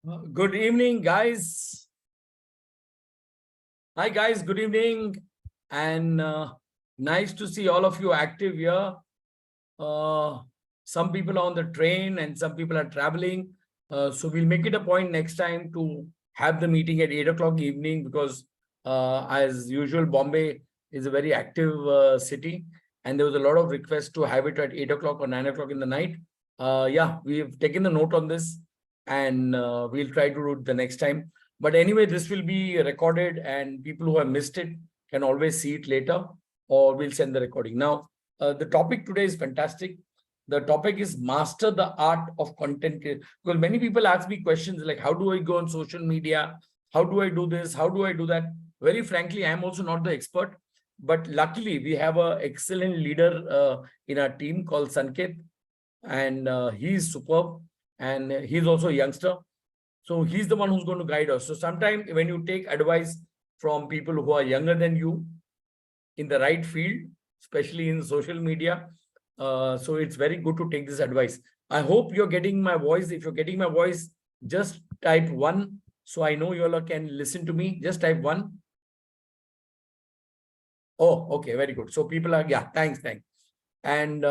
Good evening, guys. Hi, guys. Good evening. And nice to see all of you active here. Some people are on the train and some people are traveling. So we'll make it a point next time to have the meeting at 8 o'clock evening because as usual, Bombay is a very active city. And there was a lot of requests to have it at 8 o'clock or 9 o'clock in the night. Yeah, we've taken the note on this and we'll try to do it the next time. But anyway, this will be recorded and people who have missed it can always see it later or we'll send the recording. Now, the topic today is fantastic. The topic is master the art of content creation. Because many people ask me questions like, how do I go on social media? How do I do this? How do I do that? Very frankly, I'm also not the expert. But luckily, we have an excellent leader in our team called Sanket. And he's superb. And he's also a youngster. So he's the one who's going to guide us. So sometimes when you take advice from people who are younger than you in the right field, especially in social media, so it's very good to take this advice. I hope you're getting my voice. If you're getting my voice, just type 1. So I know you all can listen to me. Just type 1. Oh, okay. Very good. So people are, yeah, thanks. And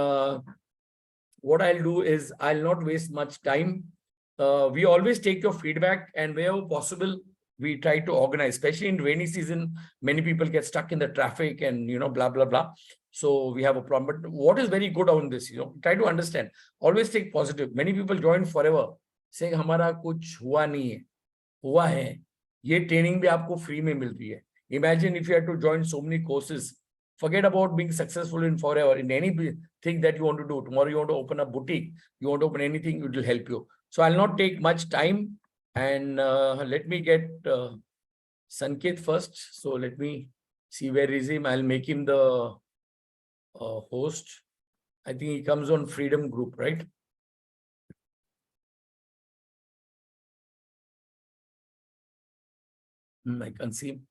what I'll do is I'll not waste much time. We always take your feedback and wherever possible, we try to organize, especially in rainy season, many people get stuck in the traffic and, blah, blah, blah. So we have a problem. But what is very good on this, try to understand. Always take positive. Many people join forever, saying, हमारा कुछ हुआ नहीं है, हुआ है. ये training भी आपको free में मिल रही है. Imagine if you had to join so many courses. Forget about being successful in forever, in anything that you want to do. Tomorrow you want to open a boutique, you want to open anything, it will help you. So I'll not take much time and let me get Sanket first. So let me see where is him. I'll make him the host. I think he comes on Freedom Group, right? I can't see him.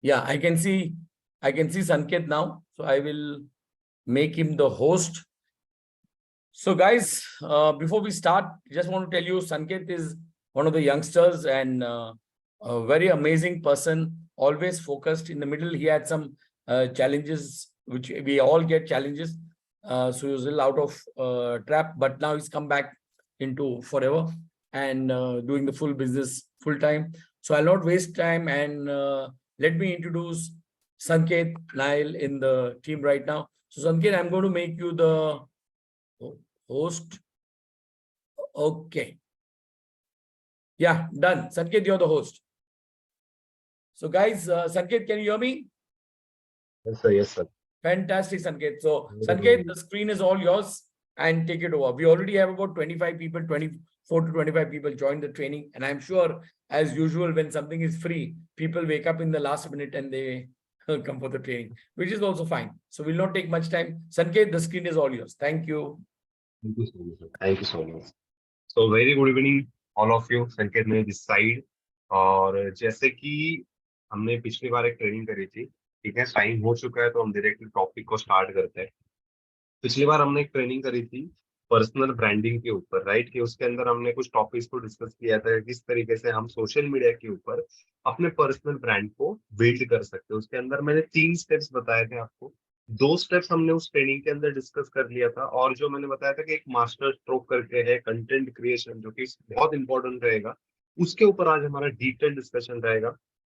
Yeah, I can see Sanket now. So I will make him the host. So guys, before we start, just want to tell you, Sanket is one of the youngsters and a very amazing person, always focused. In the middle, he had some challenges, which we all get challenges. So he was a little out of trap, but now he's come back into forever and doing the full business full time. So I'll not waste time and let me introduce Sanket Nail in the team right now. So Sanket, I'm going to make you the host. Okay. Yeah, done. Sanket, you're the host. So guys, Sanket, can you hear me? Yes, sir. Yes, sir. Fantastic, Sanket. So Sanket, the screen is all yours and take it over. We already have about 25 people, 24 to 25 people join the training. And I'm sure, as usual, when something is free, people wake up in the last minute and they come for the training, which is also fine. So we'll not take much time. Sanket, the screen is all yours. Thank you. Thank you so much, sir. Thank you so much. So very good evening, all of you. संकेत ने this side. और जैसे कि हमने पिछली बार एक training करी थी, ठीक है, टाइम हो चुका है तो हम डायरेक्टली टॉपिक को स्टार्ट करते हैं. पिछली बार हमने एक ट्रेनिंग करी थी पर्सनल ब्रांडिंग के ऊपर, राइट, कि उसके अंदर हमने कुछ टॉपिक्स को डिस्कस किया था किस तरीके से हम सोशल मीडिया के ऊपर अपने पर्सनल ब्रांड को बिल्ड कर सकते हैं. उसके अंदर मैंने 3 स्टेप्स बताए थे आपको. 2 स्टेप्स हमने उस ट्रेनिंग के अंदर डिस्कस कर लिया था और जो मैंने बताया था कि एक मास्टर स्ट्रोक करके है कंटेंट क्रिएशन, जो कि बहुत इंपॉर्टेंट रहेगा, उसके ऊपर आज हमारा डिटेल डिस्कशन रहेगा.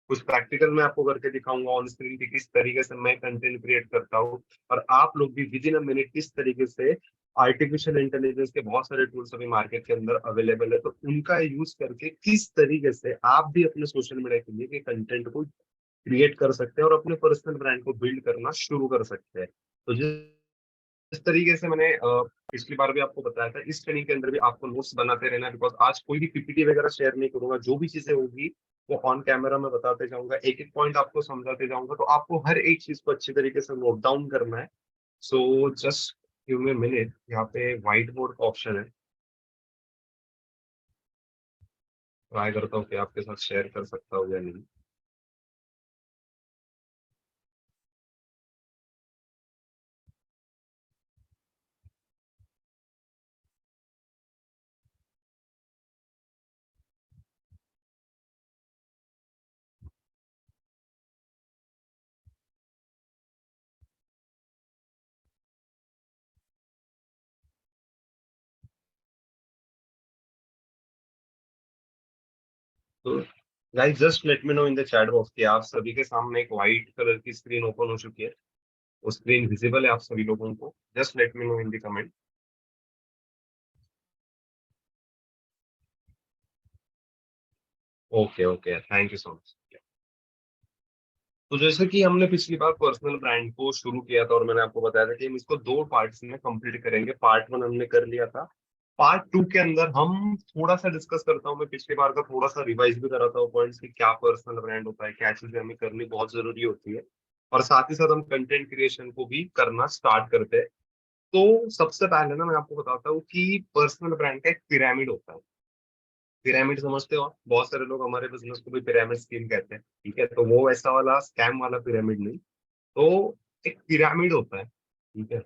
कुछ प्रैक्टिकल मैं आपको करके दिखाऊंगा ऑन स्क्रीन की किस तरीके से मैं कंटेंट क्रिएट करता हूँ और आप लोग भी विद इन अ मिनट किस तरीके से आर्टिफिशियल इंटेलिजेंस के बहुत सारे टूल्स अभी मार्केट के अंदर अवेलेबल है, तो उनका यूज करके किस तरीके से आप भी अपने सोशल मीडिया के लिए कंटेंट को क्रिएट कर सकते हैं और अपने पर्सनल ब्रांड को बिल्ड करना शुरू कर सकते हैं. तो जिस तरीके से मैंने पिछली बार भी आपको बताया था, इस ट्रेनिंग के अंदर भी आपको नोट्स बनाते रहना, बिकॉज आज कोई भी पीपीटी वगैरह शेयर नहीं करूंगा. जो भी चीजें होगी वो ऑन कैमरा मैं बताते जाऊंगा, एक एक पॉइंट आपको समझाते जाऊंगा, तो आपको हर एक चीज को अच्छी तरीके से नोट डाउन करना है। So just give me minute. यहाँ पे व्हाइट बोर्ड का ऑप्शन है, ट्राई करता हूँ कि आपके साथ शेयर कर सकता हूँ या नहीं। तो guys just let me know in the chat box कि आप सभी के सामने एक व्हाइट कलर की स्क्रीन ओपन हो चुकी है, वो स्क्रीन विजिबल है आप सभी लोगों को। Just let me know in the comment. Okay okay, thank you so much. तो जैसे कि हमने पिछली बार पर्सनल ब्रांड को शुरू किया था और मैंने आपको बताया था कि हम इसको दो पार्ट्स में कंप्लीट करेंगे। पार्ट वन हमने कर लिया था, पार्ट टू के अंदर हम थोड़ा सा डिस्कस करता हूँ। मैं पिछली बार का थोड़ा सा रिवाइज भी कराता हूँ पॉइंट्स कि क्या पर्सनल ब्रांड होता है, क्या चीजें हमें करनी बहुत जरूरी होती है, और साथ ही साथ हम कंटेंट क्रिएशन को भी करना स्टार्ट करते हैं। तो सबसे पहले ना मैं आपको बताता हूँ कि पर्सनल ब्रांड का एक पिरामिड होता है। पिरामिड समझते हो आप? बहुत सारे लोग हमारे बिजनेस को भी पिरामिड स्कीम कहते हैं, ठीक है? तो वो वैसा वाला स्कैम वाला पिरामिड नहीं। तो एक पिरामिड होता है, ठीक है?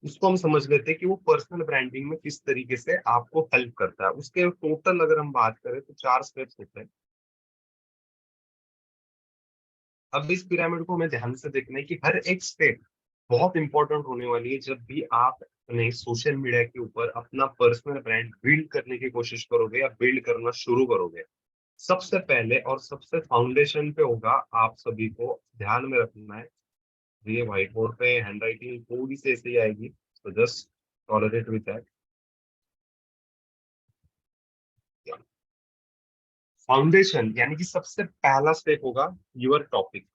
उसको हम समझ लेते हैं कि वो पर्सनल ब्रांडिंग में किस तरीके से आपको हेल्प करता है। उसके टोटल अगर हम बात करें तो 4 स्टेप्स होते हैं। अब इस पिरामिड को हमें ध्यान से देखना है कि हर एक स्टेप बहुत इंपॉर्टेंट होने वाली है जब भी आप अपने सोशल मीडिया के ऊपर अपना पर्सनल ब्रांड बिल्ड करने की कोशिश करोगे या बिल्ड करना शुरू करोगे। सबसे पहले और सबसे फाउंडेशन पे होगा, आप सभी को ध्यान में रखना है। ये व्हाइट बोर्ड पे हैंड राइटिंग थोड़ी सी ऐसे ही आएगी, तो just tolerate with that. Foundation यानी कि सबसे पहला स्टेप होगा your topic.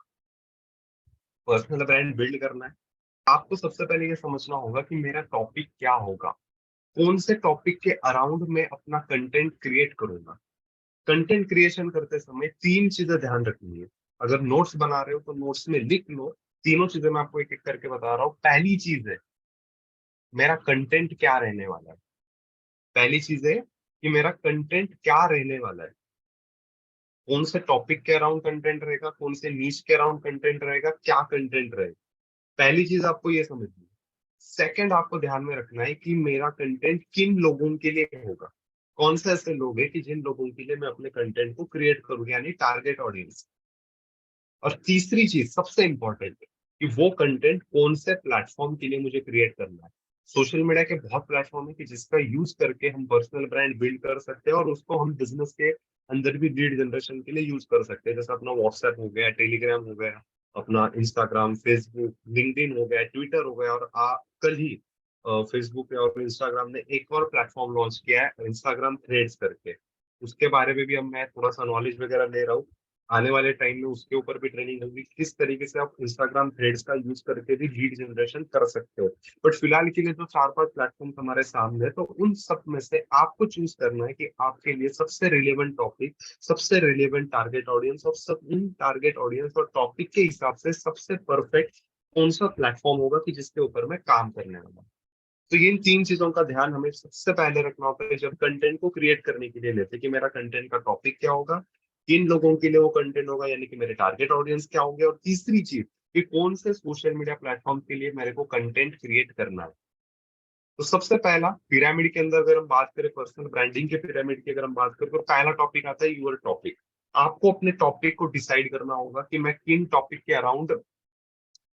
Personal brand build करना है, आपको सबसे पहले ये समझना होगा कि मेरा टॉपिक क्या होगा, कौन से टॉपिक के अराउंड मैं अपना कंटेंट क्रिएट करूंगा। कंटेंट क्रिएशन करते समय 3 चीजें ध्यान रखनी है। अगर नोट्स बना रहे हो तो नोट्स में लिख लो। तीनों चीजें मैं आपको एक एक करके बता रहा हूँ। पहली चीज है, मेरा कंटेंट क्या रहने वाला है। पहली चीज है कि मेरा कंटेंट क्या रहने वाला है, कौन से टॉपिक के अराउंड कंटेंट रहेगा, कौन से नीच के अराउंड कंटेंट रहेगा, क्या कंटेंट रहेगा। पहली चीज आपको ये समझनी है। सेकंड, आपको ध्यान में रखना है कि मेरा कंटेंट किन लोगों के लिए होगा, कौन से ऐसे लोग हैं कि जिन लोगों के लिए मैं अपने कंटेंट को क्रिएट करूँ, यानी टारगेट ऑडियंस। और तीसरी चीज सबसे इंपॉर्टेंट है कि वो कंटेंट कौन से प्लेटफॉर्म के लिए मुझे क्रिएट करना है। सोशल मीडिया के बहुत प्लेटफॉर्म है कि जिसका यूज करके हम पर्सनल ब्रांड बिल्ड कर सकते हैं और उसको हम बिजनेस के अंदर भी लीड जनरेशन के लिए यूज कर सकते हैं। जैसे अपना व्हाट्सएप हो गया, टेलीग्राम हो गया, अपना इंस्टाग्राम, फेसबुक, लिंक्डइन हो गया, ट्विटर हो गया, और कल ही फेसबुक और इंस्टाग्राम ने एक और प्लेटफॉर्म लॉन्च किया है, इंस्टाग्राम थ्रेड्स करके। उसके बारे में भी हम मैं थोड़ा सा नॉलेज वगैरह ले रहा हूँ। आने वाले टाइम में उसके ऊपर भी ट्रेनिंग होगी, किस तरीके से आप इंस्टाग्राम थ्रेड्स का यूज करके भी लीड जनरेशन कर सकते हो। बट फिलहाल के लिए जो 4-5 प्लेटफॉर्म हमारे सामने है, तो उन सब में से आपको चूज करना है कि आपके लिए सबसे रिलेवेंट टॉपिक, सबसे रिलेवेंट टारगेट ऑडियंस, और सब इन टारगेट ऑडियंस और टॉपिक के हिसाब से सबसे परफेक्ट कौन सा प्लेटफॉर्म होगा कि जिसके ऊपर मैं काम करने वाला हूँ। तो इन 3 चीजों का ध्यान हमें सबसे पहले रखना होता है जब कंटेंट को क्रिएट करने के लिए लेते हैं, कि मेरा कंटेंट का टॉपिक क्या होगा, किन लोगों के लिए वो कंटेंट होगा, यानी कि मेरे टारगेट ऑडियंस क्या होंगे, और तीसरी चीज कि कौन से सोशल मीडिया प्लेटफॉर्म के लिए मेरे को कंटेंट क्रिएट करना है। तो सबसे पहला पिरामिड के अंदर अगर हम बात करें, पर्सनल ब्रांडिंग के पिरामिड की अगर हम बात करें, तो पहला टॉपिक आता है यूर टॉपिक। आपको अपने टॉपिक को डिसाइड करना होगा कि मैं किन टॉपिक के अराउंड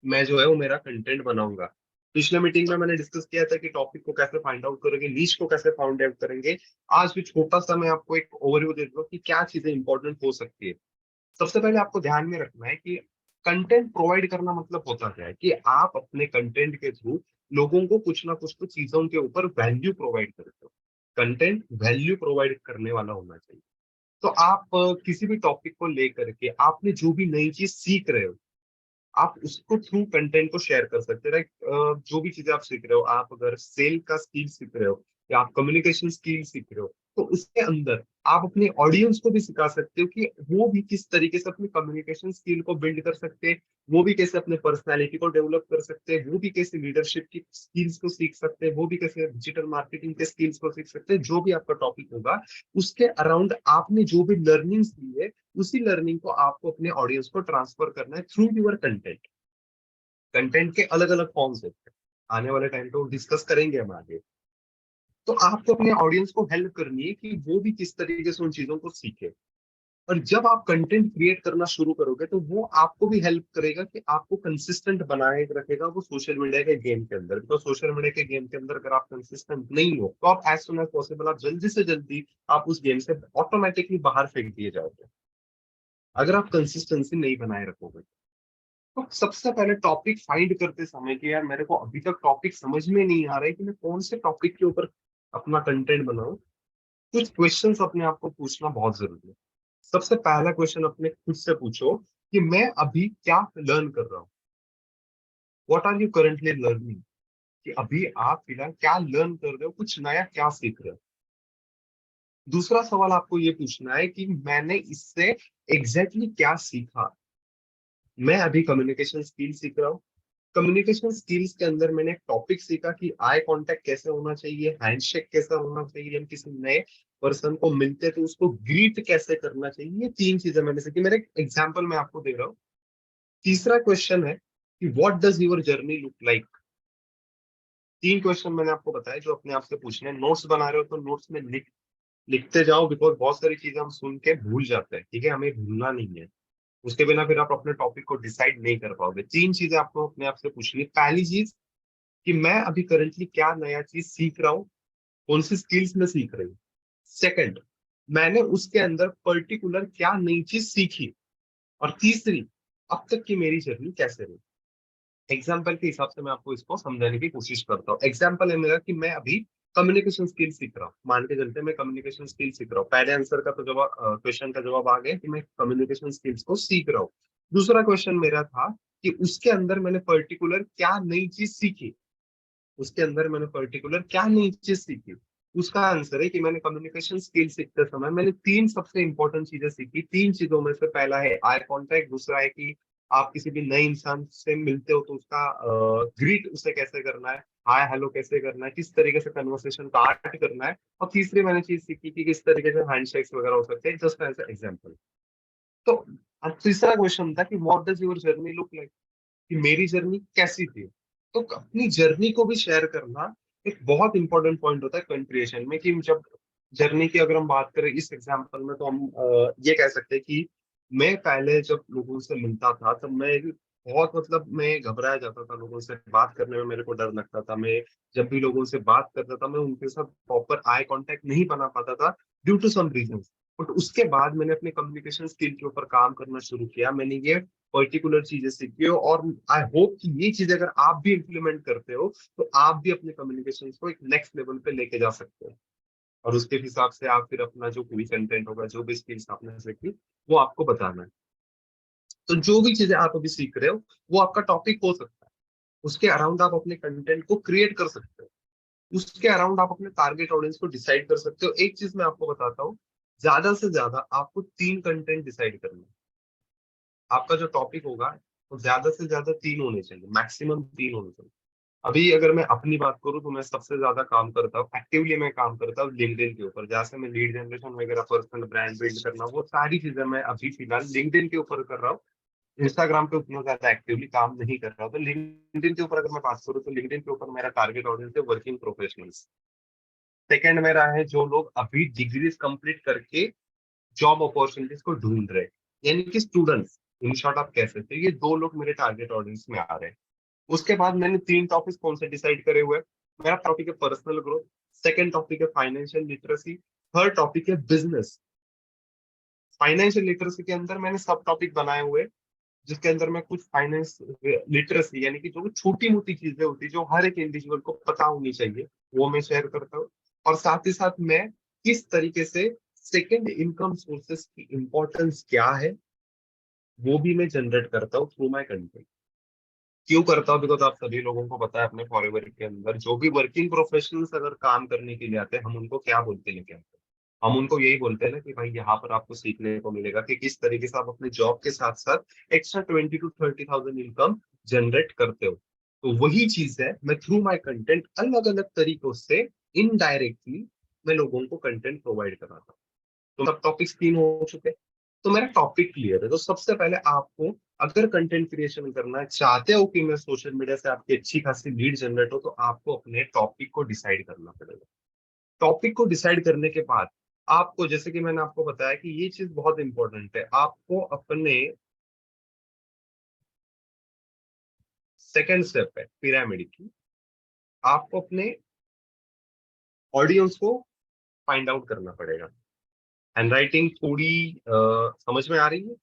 मैं जो है वो मेरा कंटेंट बनाऊंगा। पिछले मीटिंग में मैंने डिस्कस किया था कि टॉपिक को कैसे फाइंड आउट करेंगे, नीश को कैसे फाइंड आउट करेंगे। आज भी छोटा सा मैं आपको एक ओवरव्यू दे दूंगा कि क्या चीजें इंपॉर्टेंट हो सकती है। सबसे पहले आपको ध्यान में रखना है कि कंटेंट प्रोवाइड करना मतलब होता क्या है, कि आप अपने कंटेंट के थ्रू लोगों को कुछ ना कुछ तो चीजों के ऊपर वैल्यू प्रोवाइड करते हो। कंटेंट वैल्यू प्रोवाइड करने वाला होना चाहिए। तो आप किसी भी टॉपिक को लेकर के आपने जो भी नई चीज सीख रहे हो, आप उसको थ्रू कंटेंट को शेयर कर सकते हैं। जो भी चीजें आप सीख रहे हो, आप अगर सेल का स्किल सीख रहे हो या आप कम्युनिकेशन स्किल सीख रहे हो, तो उसके अंदर आप अपने ऑडियंस को भी सिखा सकते हो कि वो भी किस तरीके से अपनी कम्युनिकेशन स्किल को बिल्ड कर सकते हैं, वो भी कैसे अपने पर्सनालिटी को डेवलप कर सकते हैं, वो भी कैसे लीडरशिप की स्किल्स को सीख सकते हैं, वो भी कैसे डिजिटल मार्केटिंग के स्किल्स को सीख सकते हैं। जो भी आपका टॉपिक होगा उसके अराउंड आपने जो भी लर्निंग्स ली है, उसी लर्निंग को आपको अपने ऑडियंस को ट्रांसफर करना है थ्रू योर कंटेंट। कंटेंट के अलग अलग फॉर्म्स होते हैं, आने वाले टाइम पे डिस्कस करेंगे हम आगे। तो आपको अपने ऑडियंस को हेल्प करनी है कि वो भी किस तरीके से उन चीजों को सीखे। और जब आप कंटेंट क्रिएट करना शुरू करोगे तो वो आपको भी हेल्प करेगा कि आपको कंसिस्टेंट बनाए रखेगा वो सोशल मीडिया के गेम के अंदर। तो सोशल मीडिया के गेम के अंदर अगर आप कंसिस्टेंट नहीं हो तो आप एज सुन एज पॉसिबल, आप जल्दी से जल्दी आप उस गेम से ऑटोमेटिकली बाहर फेंक दिए जाओगे, अगर आप कंसिस्टेंसी नहीं बनाए रखोगे। तो सबसे पहले टॉपिक फाइंड करते समय कि यार मेरे को अभी तक टॉपिक समझ में नहीं आ रहा है कि मैं कौन से टॉपिक के ऊपर अपना कंटेंट बनाऊं, कुछ क्वेश्चंस अपने आप को पूछना बहुत जरूरी है। सबसे पहला क्वेश्चन अपने खुद से पूछो कि मैं अभी क्या लर्न कर रहा हूँ। What are you currently learning, कि अभी आप फिलहाल क्या लर्न कर रहे हो, कुछ नया क्या सीख रहे हो। दूसरा सवाल आपको ये पूछना है कि मैंने इससे एग्जैक्टली क्या सीखा। मैं अभी कम्युनिकेशन स्किल सीख रहा हूँ, कम्युनिकेशन स्किल्स के अंदर मैंने एक टॉपिक सीखा कि आई कांटेक्ट कैसे होना चाहिए, हैंडशेक कैसे होना चाहिए, हम किसी नए पर्सन को मिलते तो उसको ग्रीट कैसे करना चाहिए। ये तीन चीजें मैंने सीखी, मेरे एग्जांपल मैं आपको दे रहा हूँ। तीसरा क्वेश्चन है कि what does your journey look like. तीन क्वेश्चन मैंने आपको बताया जो अपने आप से पूछने हैं। नोट्स बना रहे हो तो नोट्स में लिखते जाओ, बिकॉज बहुत सारी चीजें हम सुन के भूल जाते हैं, ठीक है, हमें भूलना नहीं है। उसके बिना फिर आप अपने टॉपिक को डिसाइड नहीं कर पाओगे। तीन चीजें आपको अपने आप से पूछनी है। पहली चीज कि मैं अभी करंटली क्या नया चीज सीख रहा हूँ, कौन सी स्किल्स में सीख रही हूँ। सेकंड, मैंने उसके अंदर पर्टिकुलर क्या नई चीज सीखी। और तीसरी, अब तक की मेरी जर्नी कैसे रही। एग्जाम्पल के हिसाब से मैं आपको इसको समझाने की कोशिश करता हूँ। एग्जाम्पल है मेरा कि मैं अभी कम्युनिकेशन स्किल सीख रहा हूँ, मान के चलते हैं मैं कम्युनिकेशन स्किल सीख रहा हूँ। पहले आंसर का तो जवाब, क्वेश्चन का जवाब आ गया कि मैं कम्युनिकेशन स्किल्स को सीख रहा हूँ। दूसरा क्वेश्चन मेरा था कि उसके अंदर मैंने पर्टिकुलर क्या नई चीज सीखी, उसके अंदर मैंने पर्टिकुलर क्या नई चीज सीखी। उसका आंसर है कि मैंने कम्युनिकेशन स्किल सीखते समय मैंने तीन सबसे इंपॉर्टेंट चीजें सीखी। तीन चीजों में से पहला है आई कांटेक्ट, दूसरा है कि आप किसी भी नए इंसान से मिलते हो तो उसका ग्रीट उसे कैसे करना है, हाय हेलो कैसे करना है, किस तरीके से कन्वर्सेशन स्टार्ट करना है। और तीसरी मैंने चीज सीखी कि किस तरीके से हैंडशेक्स वगैरह हो सकते हैं, जस्ट एज एग्जाम्पल। तो अब तीसरा क्वेश्चन था कि what does your journey look like, कि मेरी जर्नी कैसी थी। तो अपनी जर्नी को भी शेयर करना एक बहुत इंपॉर्टेंट पॉइंट होता है कंटेंट क्रिएशन में। कि जब जर्नी की अगर हम बात करें इस एग्जांपल में, तो हम ये कह सकते हैं कि मैं पहले जब लोगों से मिलता था तब मैं बहुत, मतलब मैं घबराया जाता था, लोगों से बात करने में मेरे को डर लगता था। मैं जब भी लोगों से बात करता था मैं उनके साथ प्रॉपर आई कांटेक्ट नहीं बना पाता था, due to some reason. But उसके बाद मैंने अपने कम्युनिकेशन स्किल के ऊपर काम करना शुरू किया, मैंने ये पर्टिकुलर चीजें सीखी हो। और आई होप कि ये चीजें अगर आप भी इम्प्लीमेंट करते हो तो आप भी अपने कम्युनिकेशन को एक नेक्स्ट लेवल पे लेके जा सकते हो। और उसके हिसाब से आप फिर अपना जो भी कंटेंट होगा, जो भी स्किल्स आपने सीखी, वो आपको बताना है। तो जो भी चीजें आप अभी सीख रहे हो वो आपका टॉपिक हो सकता है, उसके अराउंड आप अपने कंटेंट को क्रिएट कर सकते हो, उसके अराउंड आप अपने टारगेट ऑडियंस को डिसाइड कर सकते हो। एक चीज मैं आपको बताता हूँ, ज्यादा से ज्यादा आपको तीन कंटेंट डिसाइड करना है। आपका जो टॉपिक होगा वो ज्यादा से ज्यादा तीन होने चाहिए, मैक्सिमम तीन होने चाहिए। अभी अगर मैं अपनी बात करूं तो मैं सबसे ज्यादा काम करता हूँ, एक्टिवली मैं काम करता हूँ लिंक्डइन के ऊपर। जैसे मैं लीड जनरेशन वगैरह, पर्सनल ब्रांड बिल्ड करना, वो सारी चीजें मैं अभी फिलहाल लिंक्डइन के ऊपर कर रहा हूँ। इंस्टाग्राम पे उतना ज्यादा एक्टिवली काम नहीं कर रहा हूँ। तो लिंक्डइन के ऊपर अगर मैं बात करूँ तो लिंक्डइन के ऊपर मेरा टारगेट ऑडियंस है वर्किंग प्रोफेशनल्स। सेकंड मेरा है जो लोग अभी डिग्रीज कंप्लीट करके जॉब अपॉर्चुनिटीज को ढूंढ रहे हैं, यानी कि स्टूडेंट्स, इन शॉर्ट आप कह सकते हैं। ये दो लोग मेरे टारगेट ऑडियंस में आ रहे हैं। उसके बाद मैंने तीन टॉपिक कौन से डिसाइड करे हुए हैं। मेरा टॉपिक है पर्सनल ग्रोथ, सेकंड टॉपिक है फाइनेंशियल लिटरेसी, थर्ड टॉपिक है बिजनेस। फाइनेंशियल लिटरेसी के अंदर मैंने सब टॉपिक बनाए हुए हैं, जिसके अंदर मैं कुछ फाइनेंस लिटरेसी यानी कि जो छोटी मोटी चीजें होती है जो हर एक इंडिविजुअल को पता होनी चाहिए, वो मैं शेयर करता हूँ। और साथ ही साथ मैं किस तरीके से सेकेंड इनकम सोर्सेस की इंपॉर्टेंस क्या है वो भी मैं जनरेट करता हूँ थ्रू माई कंटेंट। क्यों करता हूँ? बिकॉज आप सभी लोगों को पता है अपने फॉरएवर के अंदर जो भी वर्किंग प्रोफेशनल्स अगर काम करने के लिए आते हैं हम उनको क्या बोलते लेके आते हैं, हम उनको यही बोलते हैं ना कि भाई यहाँ पर आपको सीखने को मिलेगा कि किस तरीके से आप अपने जॉब के साथ साथ एक्स्ट्रा 20 to 30,000 इनकम जनरेट करते हो। तो वही चीज है, मैं थ्रू माई कंटेंट अलग अलग तरीकों से इनडायरेक्टली मैं लोगों को कंटेंट प्रोवाइड कराता हूँ। तो सब टॉपिक्स 3 हो चुके। तो मेरा टॉपिक क्लियर है। तो सबसे पहले आपको, अगर कंटेंट क्रिएशन करना चाहते हो कि मैं सोशल मीडिया से आपकी अच्छी खासी लीड जनरेट हो, तो आपको अपने टॉपिक को डिसाइड करना पड़ेगा। टॉपिक को डिसाइड करने के बाद आपको, जैसे कि मैंने आपको बताया कि ये चीज बहुत इंपॉर्टेंट है, आपको अपने सेकंड स्टेप है पिरामिड की, आपको अपने ऑडियंस को फाइंड आउट करना पड़ेगा। हैंड राइटिंग थोड़ी समझ में आ रही है?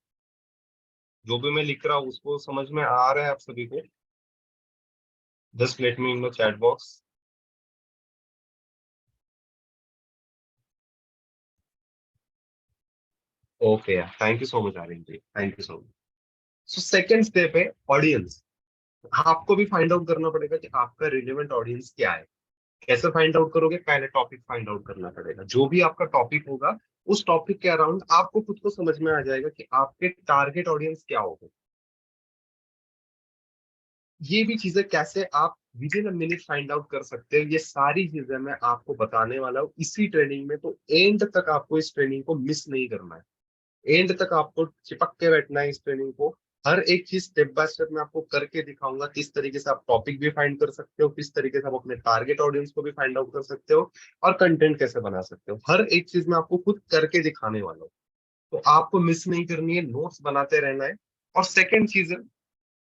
जो भी मैं लिख रहा हूँ उसको समझ में आ रहा है आप सभी को? Just let me in the chat box. Okay, thank you so much Aryan ji, thank you so much. So second step है ऑडियंस। आपको भी फाइंड आउट करना पड़ेगा कि आपका रिलेवेंट ऑडियंस क्या है। कैसे फाइंड आउट करोगे? पहले टॉपिक फाइंड आउट करना पड़ेगा। जो भी आपका टॉपिक होगा, उस टॉपिक के अराउंड आपको खुद को समझ में आ जाएगा कि आपके टारगेट ऑडियंस क्या होगा। ये भी चीजें कैसे आप with in a minute find out कर सकते हो, ये सारी चीजें मैं आपको बताने वाला हूँ इसी ट्रेनिंग में। तो एंड तक आपको इस ट्रेनिंग को मिस नहीं करना है। एंड तक आपको चिपक के बैठना है इस ट्रेनिंग को। हर एक चीज स्टेप बाय स्टेप मैं आपको करके दिखाऊंगा, किस तरीके से आप टॉपिक भी फाइंड कर सकते हो, किस तरीके से आप अपने टारगेट ऑडियंस को भी फाइंड आउट कर सकते हो, और कंटेंट कैसे बना सकते हो। हर एक चीज मैं आपको खुद करके दिखाने वाला हूँ। तो आपको मिस नहीं करनी है, नोट्स बनाते रहना है। और सेकेंड चीज है,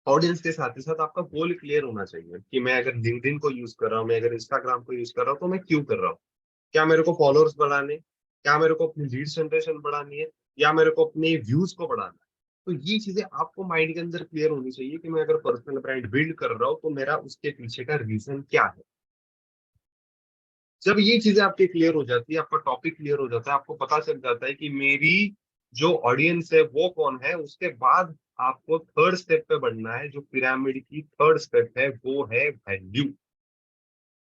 ऑडियंस के साथ ही साथ आपका गोल क्लियर होना चाहिए कि मैं अगर लिंक्डइन को यूज कर रहा हूँ, मैं अगर इंस्टाग्राम को यूज कर रहा हूँ, तो मैं क्यों कर रहा हूँ। क्या मेरे को फॉलोअर्स बढ़ाने, क्या मेरे को अपनी लीड जनरेशन बढ़ानी है, या मेरे को अपने व्यूज को बढ़ाना है। तो ये चीजें आपको माइंड के अंदर क्लियर होनी चाहिए कि मैं अगर पर्सनल ब्रांड बिल्ड कर रहा हूँ तो मेरा उसके पीछे का रीजन क्या है। जब ये चीजें आपकी क्लियर हो जाती है, आपका टॉपिक क्लियर हो जाता है, आपको पता चल जाता है कि मेरी जो ऑडियंस है वो कौन है, उसके बाद आपको थर्ड स्टेप पे बढ़ना है। जो पिरामिड की थर्ड स्टेप है वो है वैल्यू।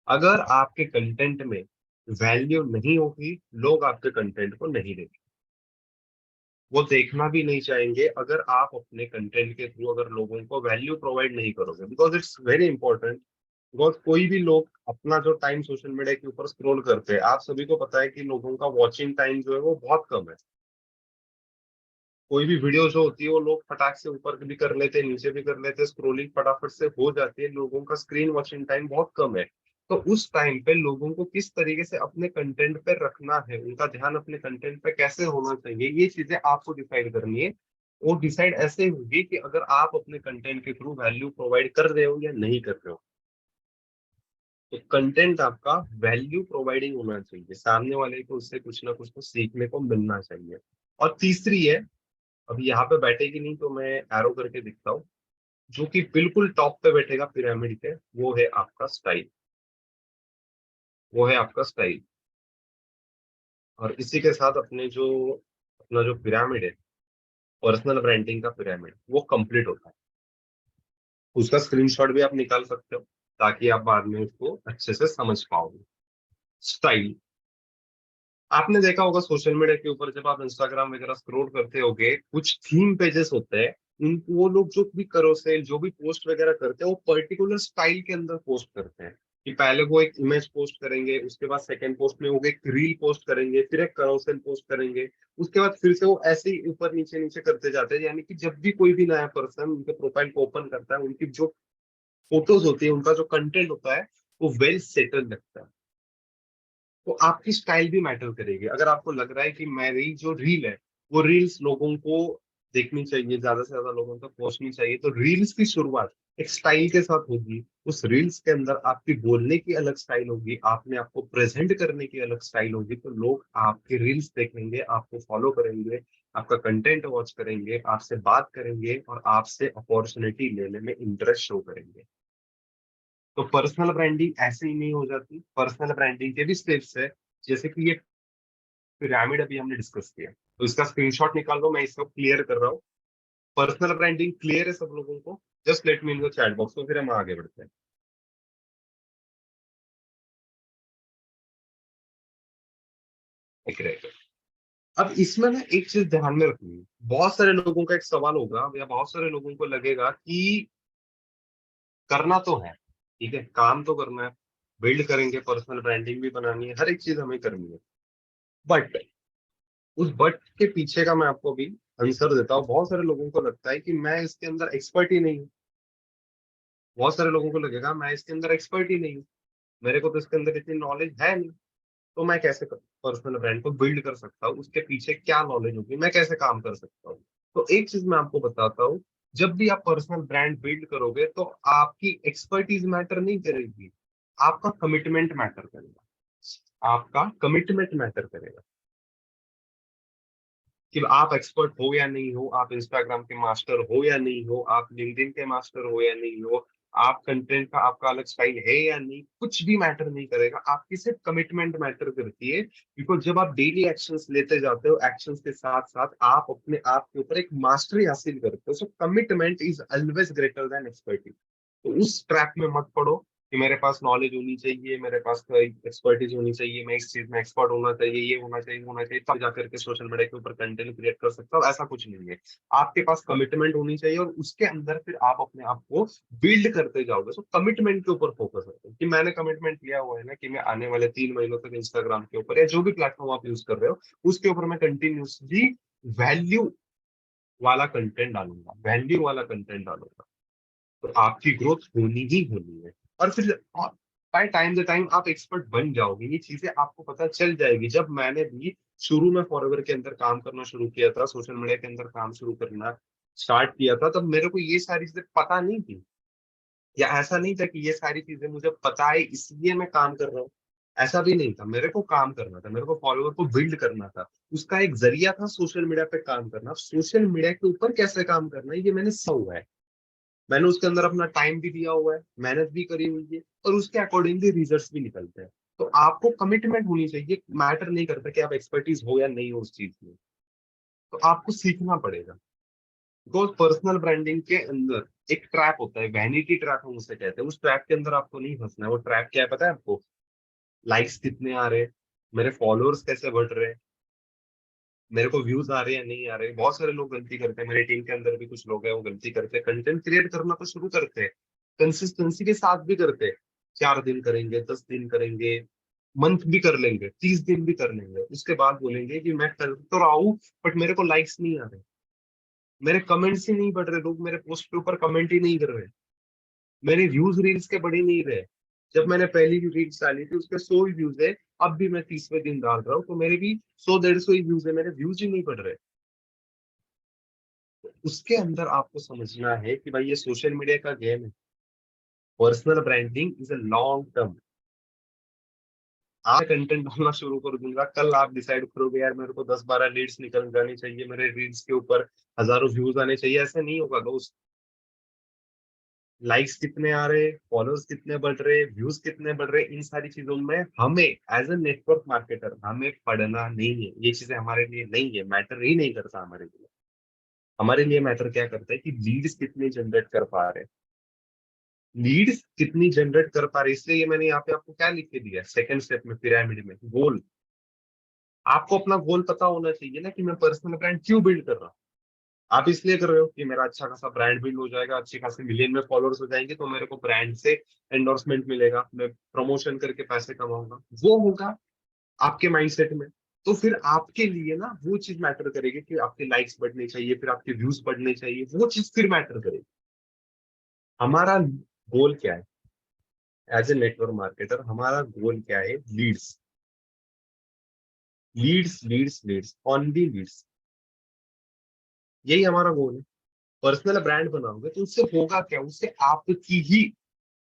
अगर आपके कंटेंट में वैल्यू नहीं होगी, लोग आपके कंटेंट को नहीं देखेंगे, वो देखना भी नहीं चाहेंगे अगर आप अपने कंटेंट के थ्रू अगर लोगों को वैल्यू प्रोवाइड नहीं करोगे। Because it's very important. Because कोई भी लोग अपना जो टाइम सोशल मीडिया के ऊपर स्क्रॉल करते हैं, आप सभी को पता है कि लोगों का वॉचिंग टाइम जो है वो बहुत कम है। कोई भी वीडियो जो होती है वो लोग फटाक से ऊपर भी कर लेते हैं, नीचे भी कर लेते हैं, स्क्रोलिंग फटाफट से हो जाती है, लोगों का स्क्रीन वॉचिंग टाइम बहुत कम है। तो उस टाइम पे लोगों को किस तरीके से अपने कंटेंट पे रखना है, उनका ध्यान अपने कंटेंट पे कैसे होना चाहिए, ये चीजें आपको डिसाइड करनी है। वो डिसाइड ऐसे होगी कि अगर आप अपने कंटेंट के थ्रू वैल्यू प्रोवाइड कर रहे हो या नहीं कर रहे हो। तो कंटेंट आपका वैल्यू प्रोवाइडिंग होना चाहिए, सामने वाले को उससे कुछ ना कुछ तो सीखने को मिलना चाहिए। और तीसरी है, अभी यहाँ पे बैठेगी नहीं तो मैं एरो करके दिखता हूँ, जो कि बिल्कुल टॉप पे बैठेगा पिरामिड के, वो है आपका स्टाइल। वो है आपका स्टाइल। और इसी के साथ अपना जो पिरामिड है, पर्सनल ब्रांडिंग का पिरामिड, वो कंप्लीट होता है। उसका स्क्रीनशॉट भी आप निकाल सकते हो ताकि आप बाद में उसको अच्छे से समझ पाओगे। स्टाइल, आपने देखा होगा सोशल मीडिया के ऊपर, जब आप इंस्टाग्राम वगैरह स्क्रॉल करते होगे, कुछ थीम पेजेस होते हैं। उन वो लोग जो भी करोसेल जो भी पोस्ट वगैरह करते हैं, वो पर्टिकुलर स्टाइल के अंदर पोस्ट करते हैं। कि पहले वो एक इमेज पोस्ट करेंगे, उसके बाद सेकंड पोस्ट में वो एक रील पोस्ट करेंगे, फिर एक करोसेल पोस्ट करेंगे, उसके बाद फिर से वो ऐसे ही ऊपर नीचे नीचे करते जाते हैं। यानी कि जब भी कोई भी नया पर्सन उनके प्रोफाइल को ओपन करता है, उनकी जो फोटोज होती है, उनका जो कंटेंट होता है, वो वेल सेटल लगता है। तो आपकी स्टाइल भी मैटर करेगी। अगर आपको लग रहा है कि मेरी जो रील है, वो रील्स लोगों को देखनी चाहिए, ज्यादा से ज्यादा लोगों तक पहुंचनी चाहिए, तो रील्स की शुरुआत एक स्टाइल के साथ होगी। उस रील्स के अंदर आपकी बोलने की अलग स्टाइल होगी, आपने आपको प्रेजेंट करने की अलग स्टाइल होगी। तो लोग आपके रील्स देखेंगे, आपको फॉलो करेंगे, आपका कंटेंट वॉच करेंगे, आपसे बात करेंगे, और आपसे अपॉर्चुनिटी लेने में इंटरेस्ट शो करेंगे। तो पर्सनल ब्रांडिंग ऐसे ही नहीं हो जाती, पर्सनल ब्रांडिंग के भी स्टेप्स है। जैसे कि ये पिरामिड अभी हमने डिस्कस किया, तो इसका स्क्रीनशॉट निकाल लो, मैं इसको क्लियर कर रहा हूँ। पर्सनल ब्रांडिंग क्लियर है सब लोगों को? Just let me in the chat box, तो फिर हम आगे बढ़ते हैं। एक रहेगा। अब इसमें ना एक चीज ध्यान में रखनी है, बहुत सारे लोगों का एक सवाल होगा या बहुत सारे लोगों को लगेगा कि करना तो है, ठीक है, काम तो करना है, बिल्ड करेंगे, पर्सनल ब्रांडिंग भी बनानी है, हर एक चीज हमें करनी है, बट उस बट के पीछे का मैं आपको भी आंसर देता हूँ। बहुत सारे लोगों को लगता है कि मैं इसके अंदर एक्सपर्ट ही नहीं हूँ, बहुत सारे लोगों को लगेगा मैं इसके अंदर एक्सपर्ट ही नहीं हूँ, मेरे को तो इसके अंदर इतनी नॉलेज है नहीं, तो मैं कैसे पर्सनल ब्रांड को बिल्ड कर सकता हूँ, उसके पीछे क्या नॉलेज होगी, मैं कैसे काम कर सकता हूँ। तो एक चीज मैं आपको बताता हूँ, जब भी आप पर्सनल ब्रांड बिल्ड करोगे तो आपकी एक्सपर्टीज मैटर नहीं करेगी, आपका कमिटमेंट मैटर करेगा, आपका कमिटमेंट मैटर करेगा कि आप एक्सपर्ट हो या नहीं हो, आप इंस्टाग्राम के मास्टर हो या नहीं हो, आप लिंक्डइन के मास्टर हो या नहीं हो, आप कंटेंट का आपका अलग स्टाइल है या नहीं, कुछ भी मैटर नहीं करेगा, आपकी सिर्फ कमिटमेंट मैटर करती है। बिकॉज जब आप डेली एक्शंस लेते जाते हो, एक्शंस के साथ साथ आप अपने आप के ऊपर एक मास्टरी हासिल करते हो, so commitment is always greater than expertise. तो उस ट्रैप में मत पड़ो कि मेरे पास नॉलेज होनी चाहिए, मेरे पास एक्सपर्टीज होनी चाहिए, मैं इस चीज में एक्सपर्ट होना चाहिए, ये होना चाहिए, होना चाहिए, तब जाकर के सोशल मीडिया के ऊपर कंटेंट क्रिएट कर सकता हूँ, ऐसा कुछ नहीं है। आपके पास कमिटमेंट होनी चाहिए और उसके अंदर फिर आप अपने आप को बिल्ड करते जाओगे। तो कमिटमेंट के ऊपर फोकस है कि मैंने कमिटमेंट लिया हुआ है ना कि मैं आने वाले 3 महीनों तक इंस्टाग्राम के ऊपर या जो भी प्लेटफॉर्म आप यूज कर रहे हो उसके ऊपर मैं कंटिन्यूसली वैल्यू वाला कंटेंट डालूंगा, वैल्यू वाला कंटेंट डालूंगा, तो आपकी ग्रोथ होनी ही होनी है। और फिर बाय टाइम द टाइम आप एक्सपर्ट बन जाओगे, ये चीजें आपको पता चल जाएगी। जब मैंने भी शुरू में फॉरएवर के अंदर काम करना शुरू किया था, सोशल मीडिया के अंदर काम शुरू करना स्टार्ट किया था, तब मेरे को ये सारी चीजें पता नहीं थी, या ऐसा नहीं था कि ये सारी चीजें मुझे पता है इसलिए मैं काम कर रहा हूँ, ऐसा भी नहीं था। मेरे को काम करना था, मेरे को फॉलोअर को बिल्ड करना था, उसका एक जरिया था सोशल मीडिया पे काम करना। सोशल मीडिया के ऊपर कैसे काम करना है ये मैंने सीखा हुआ है, मैंने उसके अंदर अपना टाइम भी दिया हुआ है, मेहनत भी करी हुई है, और उसके अकॉर्डिंगली रिजल्ट्स भी निकलते हैं। तो आपको कमिटमेंट होनी चाहिए, मैटर नहीं करता कि आप एक्सपर्टीज हो या नहीं हो उस चीज में, तो आपको सीखना पड़ेगा। बिकॉज पर्सनल ब्रांडिंग के अंदर एक ट्रैप होता है, वैनिटी ट्रैप हम उसे कहते हैं, उस ट्रैप के अंदर आपको नहीं फंसना है। वो ट्रैप क्या है पता है आपको? लाइक्स कितने आ रहे हैं, मेरे फॉलोअर्स कैसे बढ़ रहे हैं, मेरे को व्यूज आ रहे हैं या नहीं आ रहे। बहुत सारे लोग गलती करते हैं, मेरी टीम के अंदर भी कुछ लोग हैं वो गलती करते हैं, कंटेंट क्रिएट करना तो शुरू करते हैं, कंसिस्टेंसी के साथ भी करते हैं, 4 दिन करेंगे, 10 दिन करेंगे, मंथ भी कर लेंगे, 30 दिन भी कर लेंगे, उसके बाद बोलेंगे कि मैं कर तो रहा हूँ बट मेरे को लाइक्स नहीं आ रहे, मेरे कमेंट्स ही नहीं बढ़ रहे, लोग मेरे पोस्ट के ऊपर कमेंट ही नहीं कर रहे, मेरे व्यूज रील्स के बढ़ ही नहीं रहे। जब मैंने पहली रील्स डाली थी उसके 100 ही व्यूज है, अब भी मैं 30वें दिन डाल रहा हूँ तो मेरे भी 100-150 ही व्यूज है, मेरे व्यूज ही नहीं बढ़ रहे। उसके अंदर आपको समझना है कि भाई ये सोशल मीडिया का गेम है, personal branding is a long term. आज कंटेंट डालना शुरू कर दूंगा, कल आप डिसाइड करोगे यार मेरे को 10-12 लीड्स निकल जानी चाहिए, मेरे रील्स के ऊपर हजारों व्यूज आने चाहिए, ऐसे नहीं होगा दोस्त। लाइक्स कितने आ रहे, फॉलोअर्स कितने बढ़ रहे, व्यूज कितने बढ़ रहे, इन सारी चीजों में हमें एज ए नेटवर्क मार्केटर हमें पढ़ना नहीं है, ये चीजें हमारे लिए नहीं है, मैटर ही नहीं करता हमारे लिए। हमारे लिए मैटर क्या करता है कि लीड्स कितने जनरेट कर पा रहे हैं, लीड्स कितनी जनरेट कर पा रहे, इसलिए ये मैंने यहाँ पे आपको क्या लिख के दिया सेकंड स्टेप में, पिरामिड में, गोल। आपको अपना गोल पता होना चाहिए ना कि मैं पर्सनल ब्रांड क्यों बिल्ड कर रहा हूँ। आप इसलिए कर रहे हो कि मेरा अच्छा खासा ब्रांड बिल्ड हो जाएगा, अच्छे खासे मिलियन में फॉलोअर्स हो जाएंगे तो मेरे को ब्रांड से एंडोर्समेंट मिलेगा, मैं प्रमोशन करके पैसे कमाऊंगा, वो होगा आपके माइंडसेट में। तो फिर आपके लिए ना वो चीज मैटर करेगी कि आपके लाइक्स बढ़ने चाहिए, फिर आपके व्यूज बढ़ने चाहिए, वो चीज फिर मैटर करेगी। हमारा गोल क्या है एज ए नेटवर्क मार्केटर? हमारा गोल क्या है? Leads, leads, leads, leads, only leads, यही हमारा गोल है। पर्सनल ब्रांड बनाओगे तो उससे होगा क्या, उससे आपकी ही